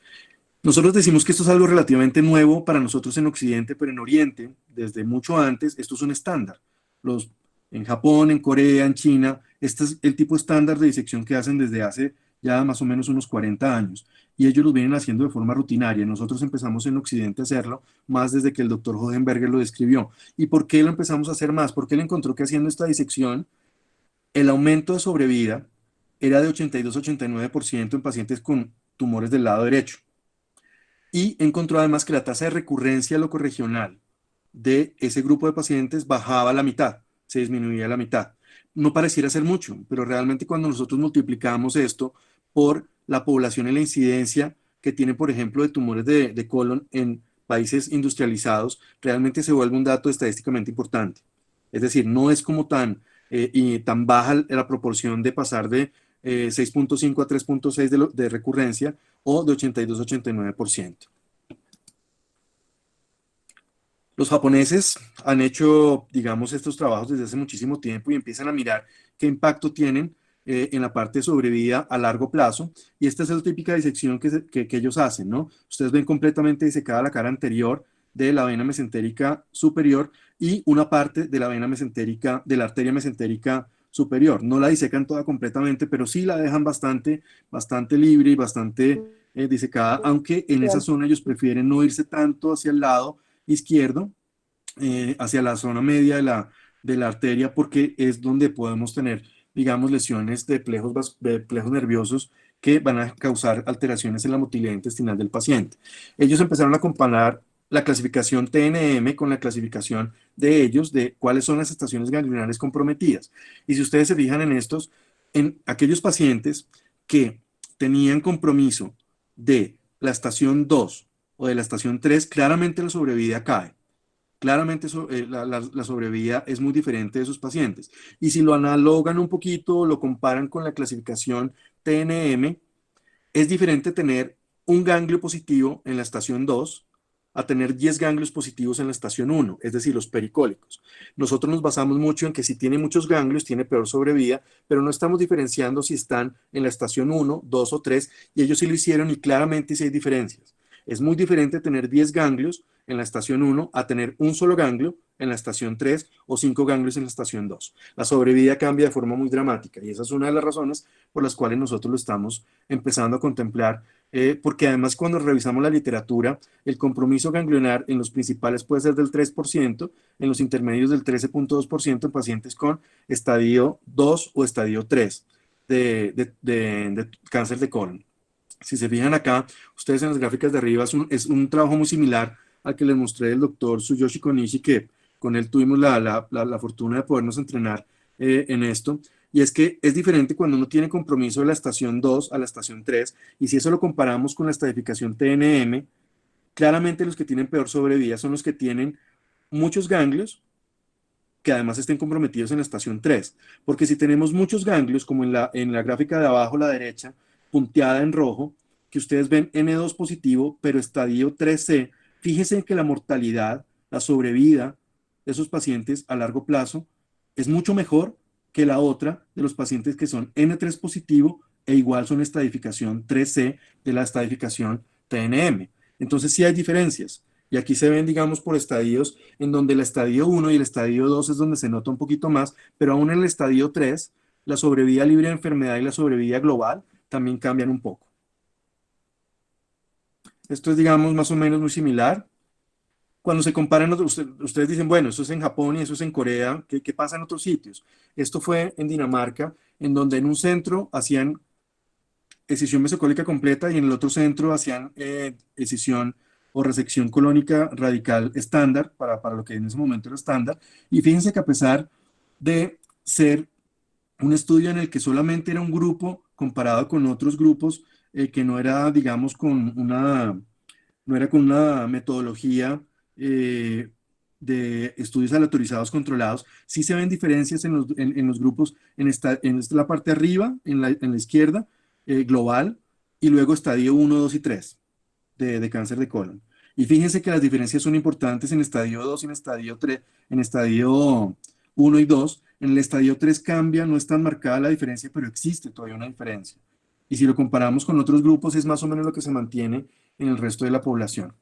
Nosotros decimos que esto es algo relativamente nuevo para nosotros en Occidente, pero en Oriente, desde mucho antes, esto es un estándar. Los, en Japón, en Corea, en China, este es el tipo estándar de disección que hacen desde hace ya más o menos unos 40 años, y ellos lo vienen haciendo de forma rutinaria. Nosotros empezamos en Occidente a hacerlo más desde que el doctor Hohenberger lo describió. ¿Y por qué lo empezamos a hacer más? Porque él encontró que haciendo esta disección, el aumento de sobrevida era de 82-89% en pacientes con tumores del lado derecho. Y encontró además que la tasa de recurrencia locorregional de ese grupo de pacientes bajaba a la mitad, se disminuía a la mitad. No pareciera ser mucho, pero realmente cuando nosotros multiplicamos esto por la población y la incidencia que tiene, por ejemplo, de tumores de colon en países industrializados, realmente se vuelve un dato estadísticamente importante. Es decir, no es como tan baja la proporción de pasar de 6.5 a 3.6 de recurrencia, o de 82-89%. Los japoneses han hecho, digamos, estos trabajos desde hace muchísimo tiempo, y empiezan a mirar qué impacto tienen en la parte de sobrevida a largo plazo, y esta es la típica disección que ellos hacen, ¿no? Ustedes ven completamente disecada la cara anterior de la vena mesentérica superior y una parte de la vena mesentérica, de la arteria mesentérica superior. No la disecan toda completamente, pero sí la dejan bastante libre y bastante disecada, aunque en esa zona ellos prefieren no irse tanto hacia el lado izquierdo, hacia la zona media de la arteria, porque es donde podemos tener, digamos, lesiones de plejos nerviosos que van a causar alteraciones en la motilidad intestinal del paciente. Ellos empezaron a comparar la clasificación TNM con la clasificación de ellos de cuáles son las estaciones ganglionares comprometidas. Y si ustedes se fijan en estos, en aquellos pacientes que tenían compromiso de la estación 2 o de la estación 3, claramente la sobrevida cae. Claramente la sobrevida es muy diferente de esos pacientes. Y si lo analogan un poquito, lo comparan con la clasificación TNM, es diferente tener un ganglio positivo en la estación 2 a tener 10 ganglios positivos en la estación 1, es decir, los pericólicos. Nosotros nos basamos mucho en que si tiene muchos ganglios, tiene peor sobrevida, pero no estamos diferenciando si están en la estación 1, 2 o 3, y ellos sí lo hicieron y claramente sí hay diferencias. Es muy diferente tener 10 ganglios en la estación 1 a tener un solo ganglio en la estación 3 o 5 ganglios en la estación 2. La sobrevida cambia de forma muy dramática y esa es una de las razones por las cuales nosotros lo estamos empezando a contemplar, porque además cuando revisamos la literatura, el compromiso ganglionar en los principales puede ser del 3%, en los intermedios del 13.2% en pacientes con estadio 2 o estadio 3 de cáncer de colon. Si se fijan acá, ustedes en las gráficas de arriba es un trabajo muy similar al que les mostré del doctor Tsuyoshi Konishi, que con él tuvimos la fortuna de podernos entrenar en esto. Y es que es diferente cuando uno tiene compromiso de la estación 2 a la estación 3, y si eso lo comparamos con la estadificación TNM, claramente los que tienen peor sobrevida son los que tienen muchos ganglios, que además estén comprometidos en la estación 3, porque si tenemos muchos ganglios, como en la gráfica de abajo a la derecha, punteada en rojo, que ustedes ven N2 positivo, pero estadio 3C, fíjense que la mortalidad, la sobrevida de esos pacientes a largo plazo es mucho mejor que la otra de los pacientes que son N3 positivo e igual son estadificación 3C de la estadificación TNM. Entonces sí hay diferencias. Y aquí se ven, digamos, por estadios en donde el estadio 1 y el estadio 2 es donde se nota un poquito más, pero aún en el estadio 3, la sobrevida libre de enfermedad y la sobrevida global también cambian un poco. Esto es, digamos, más o menos muy similar. Cuando se comparan, ustedes dicen, bueno, eso es en Japón y eso es en Corea, ¿qué pasa en otros sitios? Esto fue en Dinamarca, en donde en un centro hacían escisión mesocólica completa y en el otro centro hacían escisión o resección colónica radical estándar, para lo que en ese momento era estándar. Y fíjense que a pesar de ser un estudio en el que solamente era un grupo comparado con otros grupos, que no era, digamos, no era con una metodología de estudios aleatorizados controlados, sí se ven diferencias en los grupos, en la parte de arriba, en la izquierda, global, y luego estadio 1, 2 y 3 de cáncer de colon. Y fíjense que las diferencias son importantes en estadio 2 y en estadio 3, en estadio 1 y 2. En el estadio 3 cambia, no es tan marcada la diferencia, pero existe todavía una diferencia. Y si lo comparamos con otros grupos, es más o menos lo que se mantiene en el resto de la población.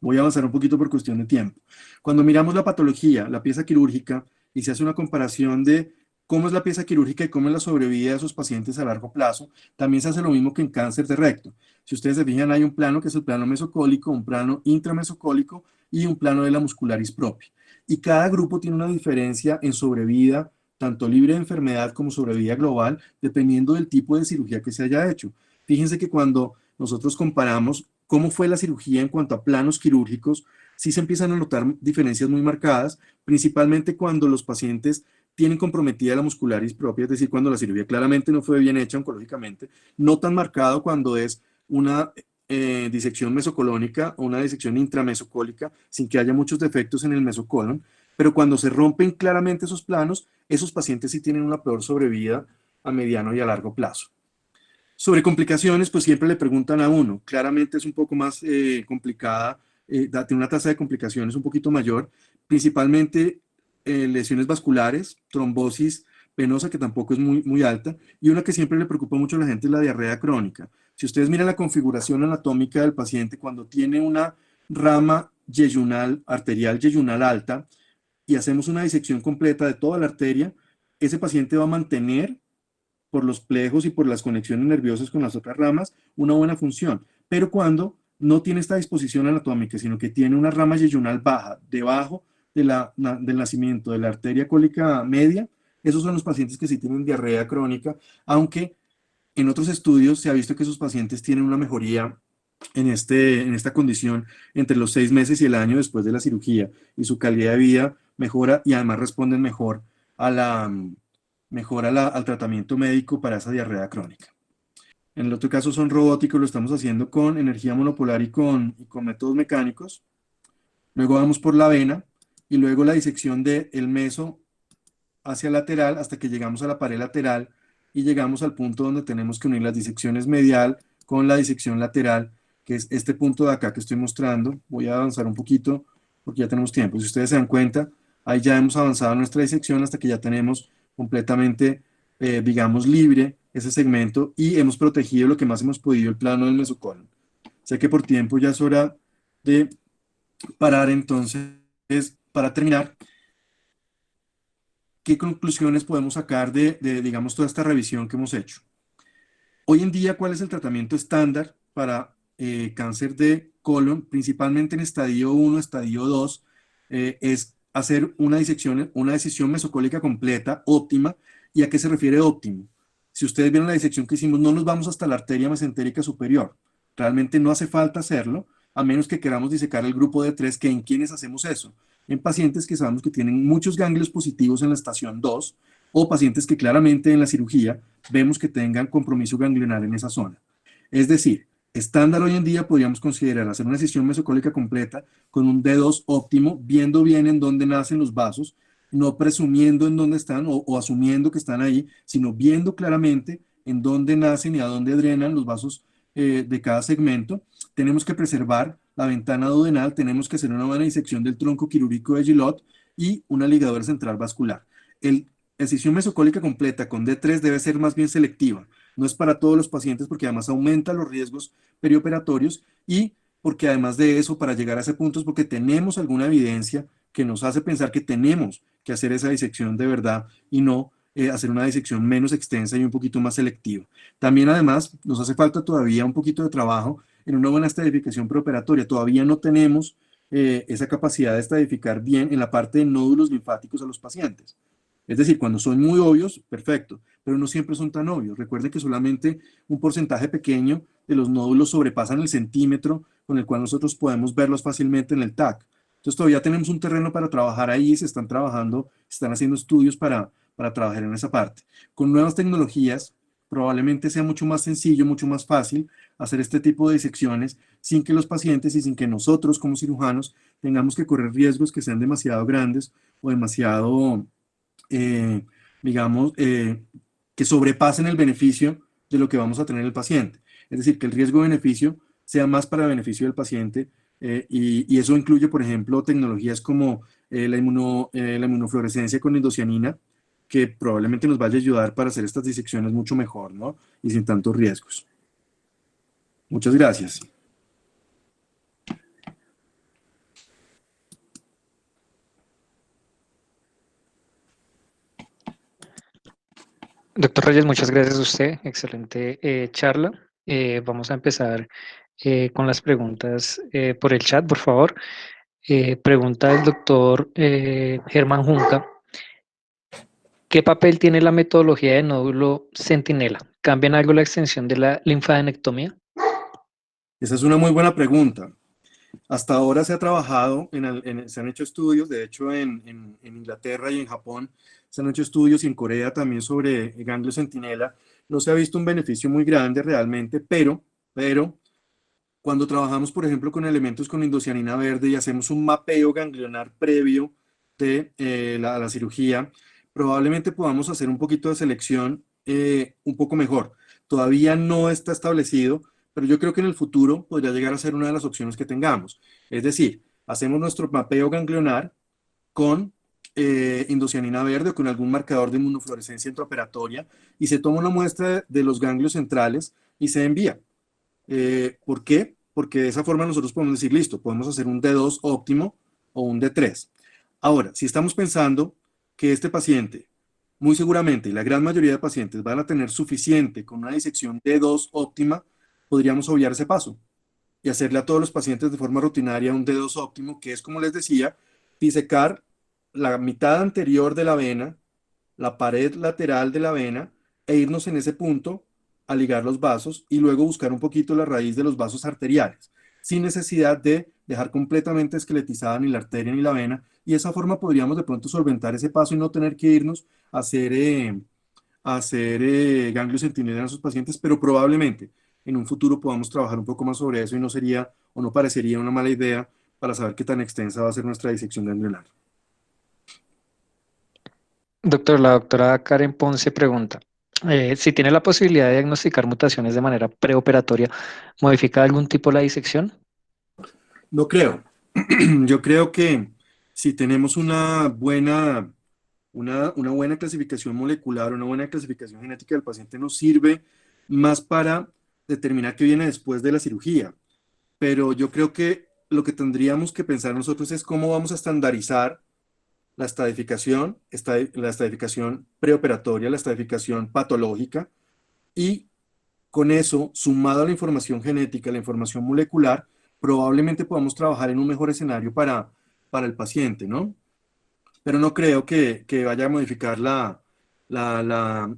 Voy a avanzar un poquito por cuestión de tiempo. Cuando miramos la patología, la pieza quirúrgica, y se hace una comparación de cómo es la pieza quirúrgica y cómo es la sobrevida de esos pacientes a largo plazo, también se hace lo mismo que en cáncer de recto. Si ustedes se fijan, hay un plano que es el plano mesocólico, un plano intramesocólico y un plano de la muscularis propia. Y cada grupo tiene una diferencia en sobrevida, tanto libre de enfermedad como sobrevida global, dependiendo del tipo de cirugía que se haya hecho. Fíjense que cuando nosotros comparamos cómo fue la cirugía en cuanto a planos quirúrgicos, sí se empiezan a notar diferencias muy marcadas, principalmente cuando los pacientes tienen comprometida la muscularis propia, es decir, cuando la cirugía claramente no fue bien hecha oncológicamente, no tan marcado cuando es una disección mesocolónica o una disección intramesocólica sin que haya muchos defectos en el mesocolon, pero cuando se rompen claramente esos planos, esos pacientes sí tienen una peor sobrevida a mediano y a largo plazo. Sobre complicaciones, pues siempre le preguntan a uno. Claramente es un poco más complicada, tiene una tasa de complicaciones un poquito mayor, principalmente lesiones vasculares, trombosis venosa, que tampoco es muy alta, y una que siempre le preocupa mucho a la gente es la diarrea crónica. Si ustedes miran la configuración anatómica del paciente, cuando tiene una rama yeyunal, arterial yeyunal alta, y hacemos una disección completa de toda la arteria, ese paciente va a mantener por los plejos y por las conexiones nerviosas con las otras ramas una buena función. Pero cuando no tiene esta disposición anatómica, sino que tiene una rama yeyunal baja debajo del nacimiento de la arteria cólica media, esos son los pacientes que sí tienen diarrea crónica, aunque en otros estudios se ha visto que esos pacientes tienen una mejoría en esta condición entre los 6 meses y el año después de la cirugía, y su calidad de vida mejora y además responden mejor a al tratamiento médico para esa diarrea crónica. En el otro caso son robóticos, lo estamos haciendo con energía monopolar y con métodos mecánicos. Luego vamos por la vena y luego la disección del meso hacia lateral hasta que llegamos a la pared lateral y llegamos al punto donde tenemos que unir las disecciones medial con la disección lateral, que es este punto de acá que estoy mostrando. Voy a avanzar un poquito porque ya tenemos tiempo. Si ustedes se dan cuenta, ahí ya hemos avanzado nuestra disección hasta que ya tenemos completamente, digamos, libre ese segmento y hemos protegido lo que más hemos podido el plano del mesocolon. Sé que por tiempo ya es hora de parar, entonces, para terminar, ¿qué conclusiones podemos sacar digamos, toda esta revisión que hemos hecho? Hoy en día, ¿cuál es el tratamiento estándar para cáncer de colon, principalmente en estadio 1, estadio 2? Es hacer una decisión mesocólica completa, óptima. ¿Y a qué se refiere óptimo? Si ustedes vieron la disección que hicimos, no nos vamos hasta la arteria mesentérica superior. Realmente no hace falta hacerlo, a menos que queramos disecar el grupo de 3, que en quienes hacemos eso. En pacientes que sabemos que tienen muchos ganglios positivos en la estación 2, o pacientes que claramente en la cirugía vemos que tengan compromiso ganglionar en esa zona. Es decir, estándar hoy en día podríamos considerar hacer una decisión mesocólica completa con un D2 óptimo, viendo bien en dónde nacen los vasos, no presumiendo en dónde están o asumiendo que están ahí, sino viendo claramente en dónde nacen y a dónde drenan los vasos de cada segmento. Tenemos que preservar la ventana duodenal, tenemos que hacer una buena disección del tronco quirúrgico de Gillot y una ligadura central vascular. La decisión mesocólica completa con D3 debe ser más bien selectiva. No es para todos los pacientes porque además aumenta los riesgos perioperatorios y porque además de eso, para llegar a ese punto es porque tenemos alguna evidencia que nos hace pensar que tenemos que hacer esa disección de verdad y no hacer una disección menos extensa y un poquito más selectiva. También además nos hace falta todavía un poquito de trabajo en una buena estadificación preoperatoria. Todavía no tenemos esa capacidad de estadificar bien en la parte de nódulos linfáticos a los pacientes. Es decir, cuando son muy obvios, perfecto, pero no siempre son tan obvios. Recuerden que solamente un porcentaje pequeño de los nódulos sobrepasan el centímetro con el cual nosotros podemos verlos fácilmente en el TAC. Entonces todavía tenemos un terreno para trabajar ahí, se están trabajando, están haciendo estudios para trabajar en esa parte. Con nuevas tecnologías, probablemente sea mucho más sencillo, mucho más fácil hacer este tipo de disecciones sin que los pacientes y sin que nosotros como cirujanos tengamos que correr riesgos que sean demasiado grandes o demasiado eh, digamos, que sobrepasen el beneficio de lo que vamos a tener el paciente. Es decir, que el riesgo-beneficio sea más para el beneficio del paciente y eso incluye, por ejemplo, tecnologías como la inmunofluorescencia con indocianina, que probablemente nos vaya a ayudar para hacer estas disecciones mucho mejor, ¿no? Y sin tantos riesgos. Muchas gracias. Doctor Reyes, muchas gracias a usted. Excelente charla. Vamos a empezar con las preguntas por el chat, por favor. Pregunta del doctor Germán Junca. ¿Qué papel tiene la metodología de nódulo centinela? ¿Cambia en algo la extensión de la linfadenectomía? Esa es una muy buena pregunta. Hasta ahora se ha trabajado, se han hecho estudios, de hecho en Inglaterra y en Japón se han hecho estudios y en Corea también sobre ganglio centinela. No se ha visto un beneficio muy grande realmente, pero cuando trabajamos, por ejemplo, con elementos con indocianina verde y hacemos un mapeo ganglionar previo de la cirugía, probablemente podamos hacer un poquito de selección un poco mejor. Todavía no está establecido, pero yo creo que en el futuro podría llegar a ser una de las opciones que tengamos. Es decir, hacemos nuestro mapeo ganglionar con indocianina verde o con algún marcador de inmunofluorescencia intraoperatoria y se toma una muestra de los ganglios centrales y se envía. ¿Por qué? Porque de esa forma nosotros podemos decir, listo, podemos hacer un D2 óptimo o un D3. Ahora, si estamos pensando que este paciente, muy seguramente, y la gran mayoría de pacientes van a tener suficiente con una disección D2 óptima, podríamos obviar ese paso y hacerle a todos los pacientes de forma rutinaria un D2 óptimo, que es, como les decía, disecar la mitad anterior de la vena, la pared lateral de la vena, e irnos en ese punto a ligar los vasos y luego buscar un poquito la raíz de los vasos arteriales, sin necesidad de dejar completamente esqueletizada ni la arteria ni la vena, y de esa forma podríamos de pronto solventar ese paso y no tener que irnos a hacer ganglios centinela en esos pacientes, pero probablemente en un futuro podamos trabajar un poco más sobre eso y no sería o no parecería una mala idea para saber qué tan extensa va a ser nuestra disección ganglionar. Doctor, la doctora Karen Ponce pregunta, si tiene la posibilidad de diagnosticar mutaciones de manera preoperatoria, ¿modifica algún tipo la disección? No creo. Yo creo que si tenemos una buena clasificación molecular, una buena clasificación genética del paciente, nos sirve más para determinar qué viene después de la cirugía. Pero yo creo que lo que tendríamos que pensar nosotros es cómo vamos a estandarizar la estadificación, la estadificación preoperatoria, la estadificación patológica, y con eso, sumado a la información genética, la información molecular, probablemente podamos trabajar en un mejor escenario para el paciente, ¿no? Pero no creo que vaya a modificar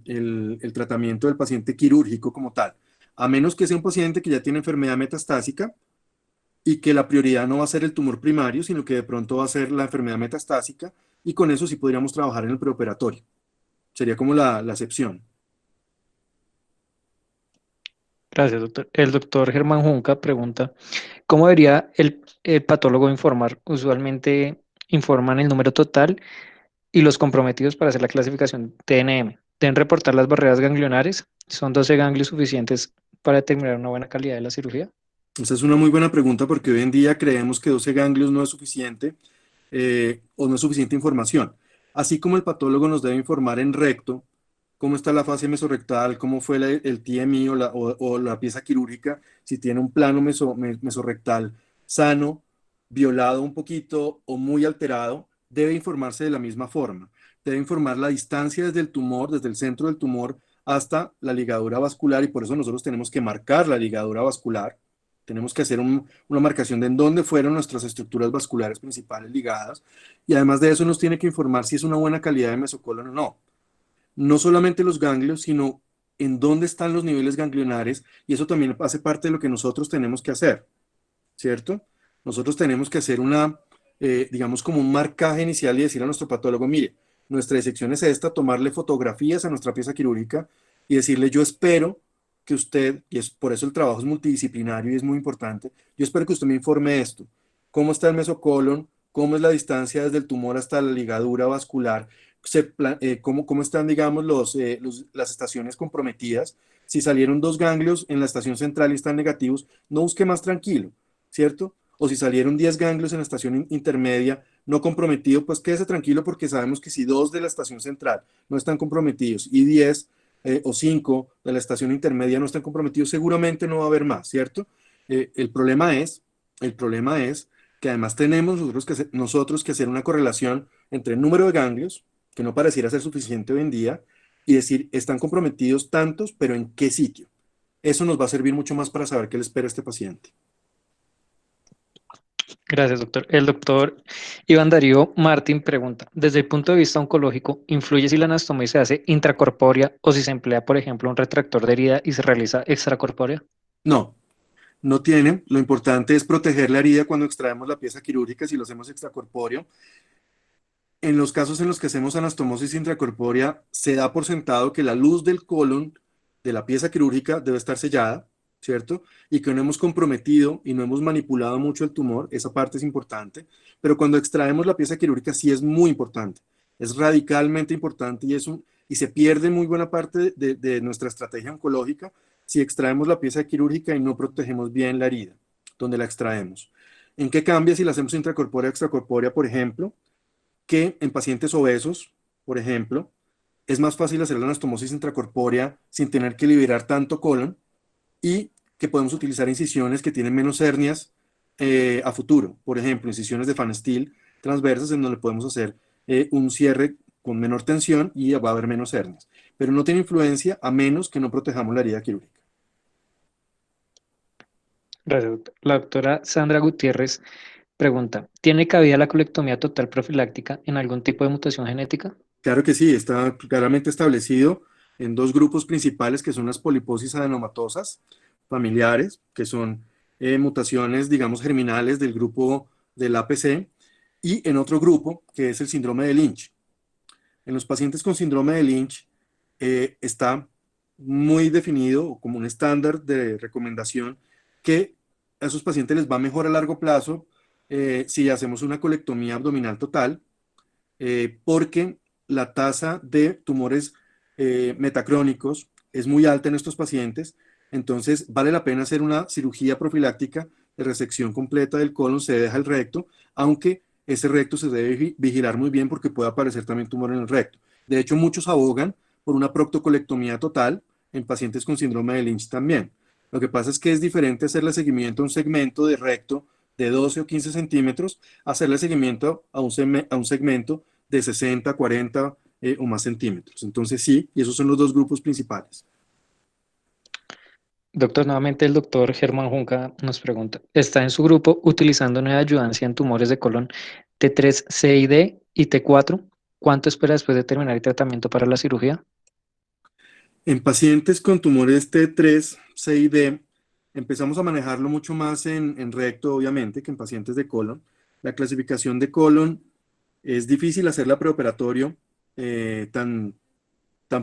el tratamiento del paciente quirúrgico como tal, a menos que sea un paciente que ya tiene enfermedad metastásica y que la prioridad no va a ser el tumor primario, sino que de pronto va a ser la enfermedad metastásica, y con eso sí podríamos trabajar en el preoperatorio. Sería como la excepción. Gracias, doctor. El doctor Germán Junca pregunta, ¿cómo debería el patólogo informar? Usualmente informan el número total y los comprometidos para hacer la clasificación TNM. ¿Deben reportar las barreras ganglionares? ¿Son 12 ganglios suficientes para determinar una buena calidad de la cirugía? Esa es una muy buena pregunta porque hoy en día creemos que 12 ganglios no es suficiente, o no es suficiente información. Así como el patólogo nos debe informar en recto cómo está la fase mesorrectal, cómo fue el TMI o la pieza quirúrgica, si tiene un plano mesorrectal sano, violado un poquito o muy alterado, debe informarse de la misma forma. Debe informar la distancia desde el tumor, desde el centro del tumor hasta la ligadura vascular, y por eso nosotros tenemos que marcar la ligadura vascular. Tenemos que hacer una marcación de en dónde fueron nuestras estructuras vasculares principales ligadas, y además de eso nos tiene que informar si es una buena calidad de mesocolon o no. No solamente los ganglios, sino en dónde están los niveles ganglionares, y eso también hace parte de lo que nosotros tenemos que hacer, ¿cierto? Nosotros tenemos que hacer digamos, como un marcaje inicial y decir a nuestro patólogo, mire, nuestra disección es esta, tomarle fotografías a nuestra pieza quirúrgica y decirle, yo espero que usted, y es por eso el trabajo es multidisciplinario y es muy importante, yo espero que usted me informe esto, cómo está el mesocolon, cómo es la distancia desde el tumor hasta la ligadura vascular, cómo están, digamos, las estaciones comprometidas. Si salieron dos ganglios en la estación central y están negativos, no busque más tranquilo, ¿cierto? O si salieron 10 ganglios en la estación intermedia no comprometido, pues quédese tranquilo porque sabemos que si dos de la estación central no están comprometidos y 10 o 5 de la estación intermedia no están comprometidos, seguramente no va a haber más, ¿cierto? El problema es que además tenemos nosotros que hacer una correlación entre el número de ganglios, que no pareciera ser suficiente hoy en día, y decir, están comprometidos tantos, pero ¿en qué sitio? Eso nos va a servir mucho más para saber qué le espera a este paciente. Gracias, doctor. El doctor Iván Darío Martín pregunta, desde el punto de vista oncológico, ¿influye si la anastomía se hace intracorpórea o si se emplea, por ejemplo, un retractor de herida y se realiza extracorpórea? No, no tiene. Lo importante es proteger la herida cuando extraemos la pieza quirúrgica si lo hacemos extracorpóreo. En los casos en los que hacemos anastomosis intracorpórea, se da por sentado que la luz del colon de la pieza quirúrgica debe estar sellada, ¿cierto? Y que no hemos comprometido y no hemos manipulado mucho el tumor, esa parte es importante, pero cuando extraemos la pieza quirúrgica sí es muy importante, es radicalmente importante, y se pierde muy buena parte de nuestra estrategia oncológica si extraemos la pieza quirúrgica y no protegemos bien la herida donde la extraemos. ¿En qué cambia si la hacemos intracorpórea o extracorpórea, por ejemplo? que en pacientes obesos, por ejemplo, es más fácil hacer la anastomosis intracorpórea sin tener que liberar tanto colon y que podemos utilizar incisiones que tienen menos hernias a futuro. Por ejemplo, incisiones de Fan Steel transversas en donde podemos hacer un cierre con menor tensión y va a haber menos hernias. Pero no tiene influencia a menos que no protejamos la herida quirúrgica. Gracias, doctor. La doctora Sandra Gutiérrez pregunta, ¿tiene cabida la colectomía total profiláctica en algún tipo de mutación genética? Claro que sí, está claramente establecido en dos grupos principales que son las poliposis adenomatosas familiares, que son mutaciones, digamos, germinales del grupo del APC, y en otro grupo que es el síndrome de Lynch. En los pacientes con síndrome de Lynch está muy definido como un estándar de recomendación que a esos pacientes les va mejor a largo plazo si hacemos una colectomía abdominal total, porque la tasa de tumores metacrónicos es muy alta en estos pacientes, entonces vale la pena hacer una cirugía profiláctica de resección completa del colon, se deja el recto, aunque ese recto se debe vigilar muy bien porque puede aparecer también tumor en el recto. De hecho, muchos abogan por una proctocolectomía total en pacientes con síndrome de Lynch también. Lo que pasa es que es diferente hacerle seguimiento a un segmento de recto de 12 o 15 centímetros, hacerle seguimiento a un segmento de 60, 40 o más centímetros. Entonces sí, y esos son los dos grupos principales. Doctor, nuevamente el doctor Germán Junca nos pregunta, ¿está en su grupo utilizando neoadjuvancia en tumores de colon T3, C y D y T4? ¿Cuánto espera después de terminar el tratamiento para la cirugía? En pacientes con tumores T3, C y D, empezamos a manejarlo mucho más en recto, obviamente, que en pacientes de colon. La clasificación de colon es difícil hacerla preoperatorio tan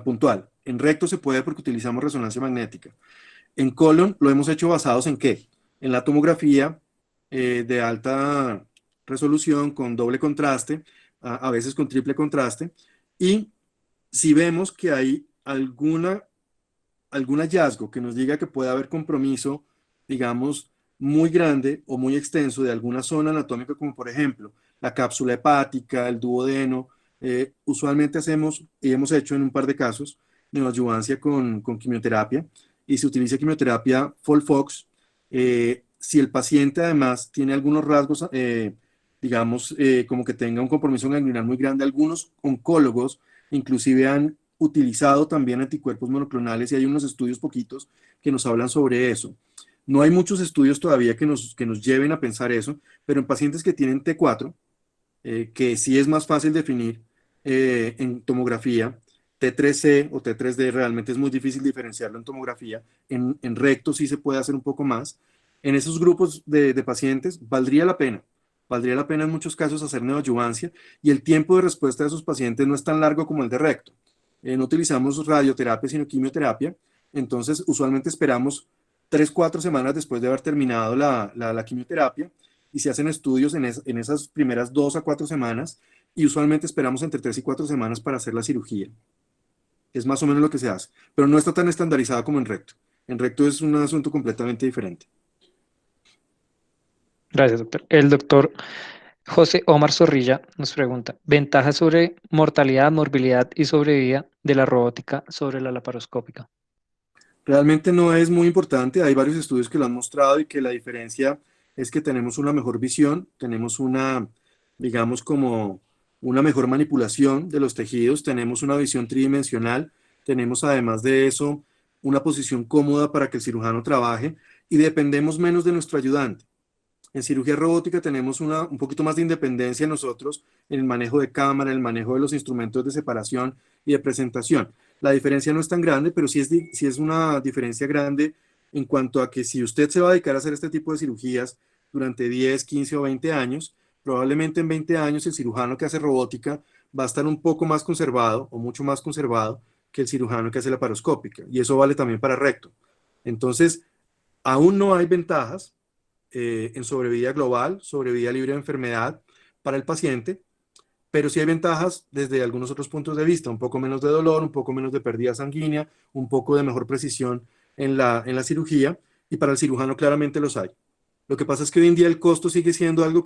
puntual. En recto se puede porque utilizamos resonancia magnética. En colon lo hemos hecho basados en qué? En la tomografía de alta resolución con doble contraste, a veces con triple contraste, y si vemos que hay algún hallazgo que nos diga que puede haber compromiso, digamos, muy grande o muy extenso de alguna zona anatómica, como por ejemplo la cápsula hepática, el duodeno, usualmente hacemos y hemos hecho en un par de casos neoadyuvancia con quimioterapia y se utiliza quimioterapia FOLFOX. Si el paciente además tiene algunos rasgos, digamos, como que tenga un compromiso ganglionar muy grande, algunos oncólogos inclusive han utilizado también anticuerpos monoclonales y hay unos estudios poquitos que nos hablan sobre eso. No hay muchos estudios todavía que nos lleven a pensar eso, pero en pacientes que tienen T4, que sí es más fácil definir en tomografía, T3C o T3D realmente es muy difícil diferenciarlo en tomografía, en recto sí se puede hacer un poco más. En esos grupos de pacientes valdría la pena en muchos casos hacer neoadyuvancia y el tiempo de respuesta de esos pacientes no es tan largo como el de recto. No utilizamos radioterapia sino quimioterapia, entonces usualmente esperamos 3, 4 semanas después de haber terminado la quimioterapia y se hacen estudios en esas primeras 2 a 4 semanas y usualmente esperamos entre 3 y 4 semanas para hacer la cirugía. Es más o menos lo que se hace, pero no está tan estandarizada como en recto. En recto es un asunto completamente diferente. Gracias, doctor. El doctor José Omar Zorrilla nos pregunta, ¿ventajas sobre mortalidad, morbilidad y sobrevida de la robótica sobre la laparoscópica? Realmente no es muy importante, hay varios estudios que lo han mostrado y que la diferencia es que tenemos una mejor visión, tenemos una, digamos, como una mejor manipulación de los tejidos, tenemos una visión tridimensional, tenemos además de eso una posición cómoda para que el cirujano trabaje y dependemos menos de nuestro ayudante. En cirugía robótica tenemos un poquito más de independencia nosotros en el manejo de cámara, en el manejo de los instrumentos de separación y de presentación. La diferencia no es tan grande, pero sí es una diferencia grande en cuanto a que si usted se va a dedicar a hacer este tipo de cirugías durante 10, 15 o 20 años, probablemente en 20 años el cirujano que hace robótica va a estar un poco más conservado o mucho más conservado que el cirujano que hace la paroscópica. Y eso vale también para recto. Entonces, aún no hay ventajas en sobrevida global, sobrevida libre de enfermedad para el paciente, pero sí hay ventajas desde algunos otros puntos de vista, un poco menos de dolor, un poco menos de pérdida sanguínea, un poco de mejor precisión en la cirugía, y para el cirujano claramente los hay. Lo que pasa es que hoy en día el costo sigue siendo algo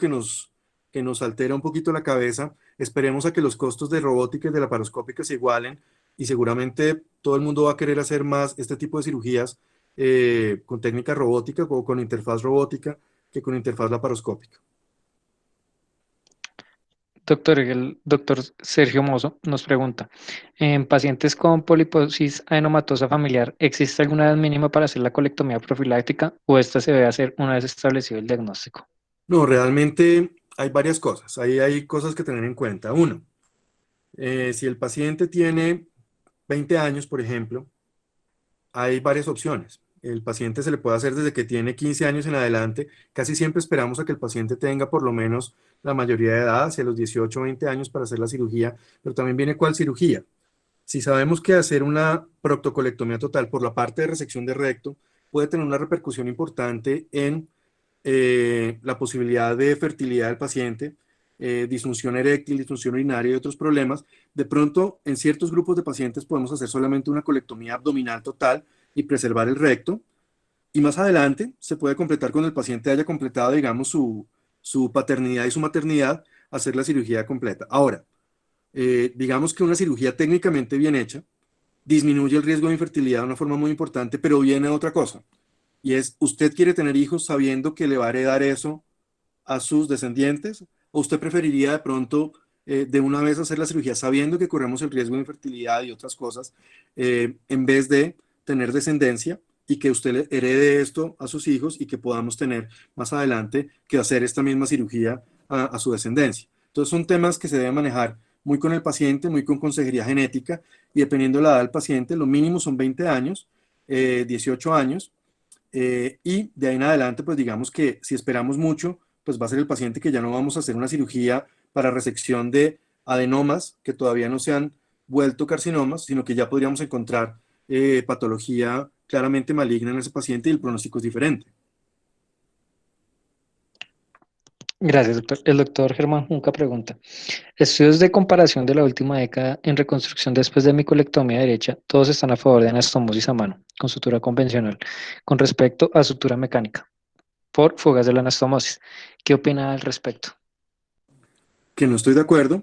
que nos altera un poquito la cabeza. Esperemos a que los costos de robótica y de laparoscópica se igualen y seguramente todo el mundo va a querer hacer más este tipo de cirugías con técnica robótica o con interfaz robótica que con interfaz laparoscópica. Doctor, el doctor Sergio Mozo nos pregunta, en pacientes con poliposis adenomatosa familiar, ¿existe alguna edad mínima para hacer la colectomía profiláctica o esta se debe hacer una vez establecido el diagnóstico? No, realmente hay varias cosas. Ahí hay cosas que tener en cuenta. Uno, si el paciente tiene 20 años, por ejemplo, hay varias opciones. El paciente se le puede hacer desde que tiene 15 años en adelante. Casi siempre esperamos a que el paciente tenga por lo menos la mayoría de edad, hacia los 18 o 20 años para hacer la cirugía, pero también viene cuál cirugía. Si sabemos que hacer una proctocolectomía total por la parte de resección de recto puede tener una repercusión importante en la posibilidad de fertilidad del paciente, disfunción eréctil, disfunción urinaria y otros problemas, de pronto en ciertos grupos de pacientes podemos hacer solamente una colectomía abdominal total y preservar el recto. Y más adelante se puede completar cuando el paciente haya completado, digamos, su paternidad y su maternidad, hacer la cirugía completa. Ahora, digamos que una cirugía técnicamente bien hecha disminuye el riesgo de infertilidad de una forma muy importante, pero viene otra cosa. Y es, ¿usted quiere tener hijos sabiendo que le va a heredar eso a sus descendientes? ¿O usted preferiría de pronto de una vez hacer la cirugía sabiendo que corremos el riesgo de infertilidad y otras cosas, en vez de tener descendencia y que usted le herede esto a sus hijos y que podamos tener más adelante que hacer esta misma cirugía a su descendencia? Entonces son temas que se deben manejar muy con el paciente, muy con consejería genética y dependiendo de la edad del paciente, lo mínimo son 20 años, 18 años, y de ahí en adelante, pues digamos que si esperamos mucho, pues va a ser el paciente que ya no vamos a hacer una cirugía para resección de adenomas que todavía no se han vuelto carcinomas, sino que ya podríamos encontrar patología claramente maligna en ese paciente y el pronóstico es diferente. Gracias, doctor. El doctor Germán Junca pregunta, estudios de comparación de la última década en reconstrucción después de micolectomía derecha, todos están a favor de anastomosis a mano, con sutura convencional, con respecto a sutura mecánica, por fugas de la anastomosis. ¿Qué opina al respecto? Que no estoy de acuerdo,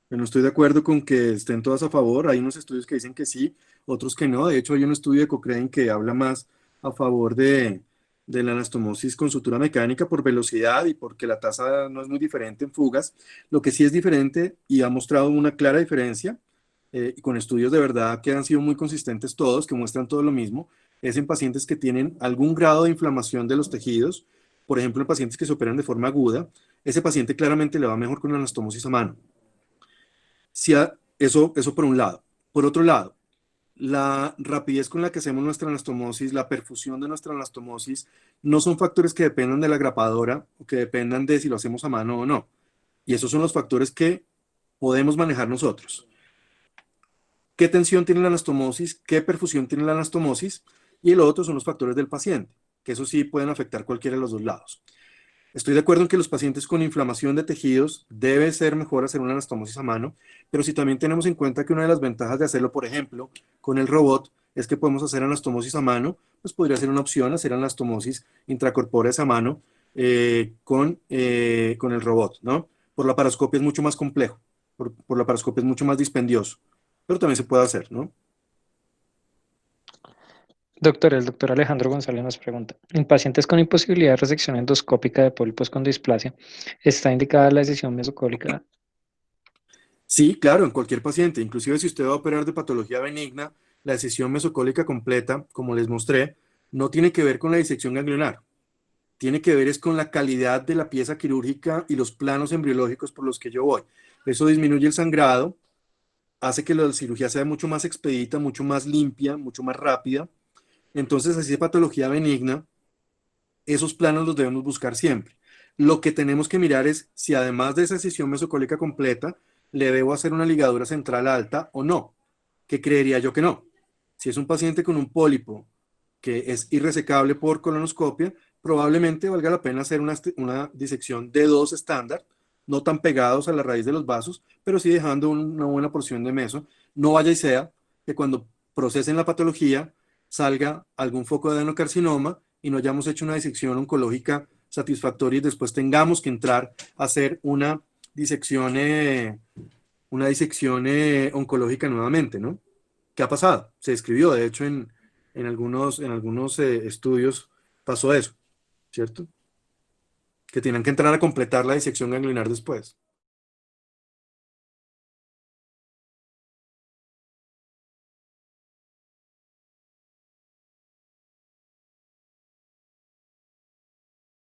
que no estoy de acuerdo con que estén todas a favor. Hay unos estudios que dicen que sí, otros que no. De hecho, hay un estudio de Cochrane que habla más a favor de la anastomosis con sutura mecánica por velocidad y porque la tasa no es muy diferente en fugas. Lo que sí es diferente y ha mostrado una clara diferencia, y con estudios de verdad que han sido muy consistentes todos, que muestran todo lo mismo, es en pacientes que tienen algún grado de inflamación de los tejidos, por ejemplo, en pacientes que se operan de forma aguda, ese paciente claramente le va mejor con anastomosis a mano. Si eso por un lado. Por otro lado, la rapidez con la que hacemos nuestra anastomosis, la perfusión de nuestra anastomosis, no son factores que dependan de la grapadora o que dependan de si lo hacemos a mano o no. Y esos son los factores que podemos manejar nosotros. ¿Qué tensión tiene la anastomosis? ¿Qué perfusión tiene la anastomosis? Y el otro son los factores del paciente, que eso sí pueden afectar cualquiera de los dos lados. Estoy de acuerdo en que los pacientes con inflamación de tejidos debe ser mejor hacer una anastomosis a mano, pero si también tenemos en cuenta que una de las ventajas de hacerlo, por ejemplo, con el robot, es que podemos hacer anastomosis a mano, pues podría ser una opción hacer anastomosis intracorpóreas a mano con el robot, ¿no? Por la paroscopia es mucho más complejo, por la paroscopia es mucho más dispendioso, pero también se puede hacer, ¿no? Doctor, el doctor Alejandro González nos pregunta, en pacientes con imposibilidad de resección endoscópica de pólipos con displasia, ¿está indicada la decisión mesocólica? Sí, claro, en cualquier paciente, inclusive si usted va a operar de patología benigna, la decisión mesocólica completa, como les mostré, no tiene que ver con la disección ganglionar, tiene que ver es con la calidad de la pieza quirúrgica y los planos embriológicos por los que yo voy. Eso disminuye el sangrado, hace que la cirugía sea mucho más expedita, mucho más limpia, mucho más rápida. Entonces, así de patología benigna, esos planos los debemos buscar siempre. Lo que tenemos que mirar es si además de esa decisión mesocólica completa, le debo hacer una ligadura central alta o no, que creería yo que no. Si es un paciente con un pólipo que es irresecable por colonoscopia, probablemente valga la pena hacer una disección de dos estándar, no tan pegados a la raíz de los vasos, pero sí dejando una buena porción de meso. No vaya y sea que cuando procesen la patología salga algún foco de adenocarcinoma y no hayamos hecho una disección oncológica satisfactoria y después tengamos que entrar a hacer una disección oncológica nuevamente, ¿no? ¿Qué ha pasado? Se describió, de hecho, en algunos estudios pasó eso, ¿cierto? Que tienen que entrar a completar la disección ganglionar después.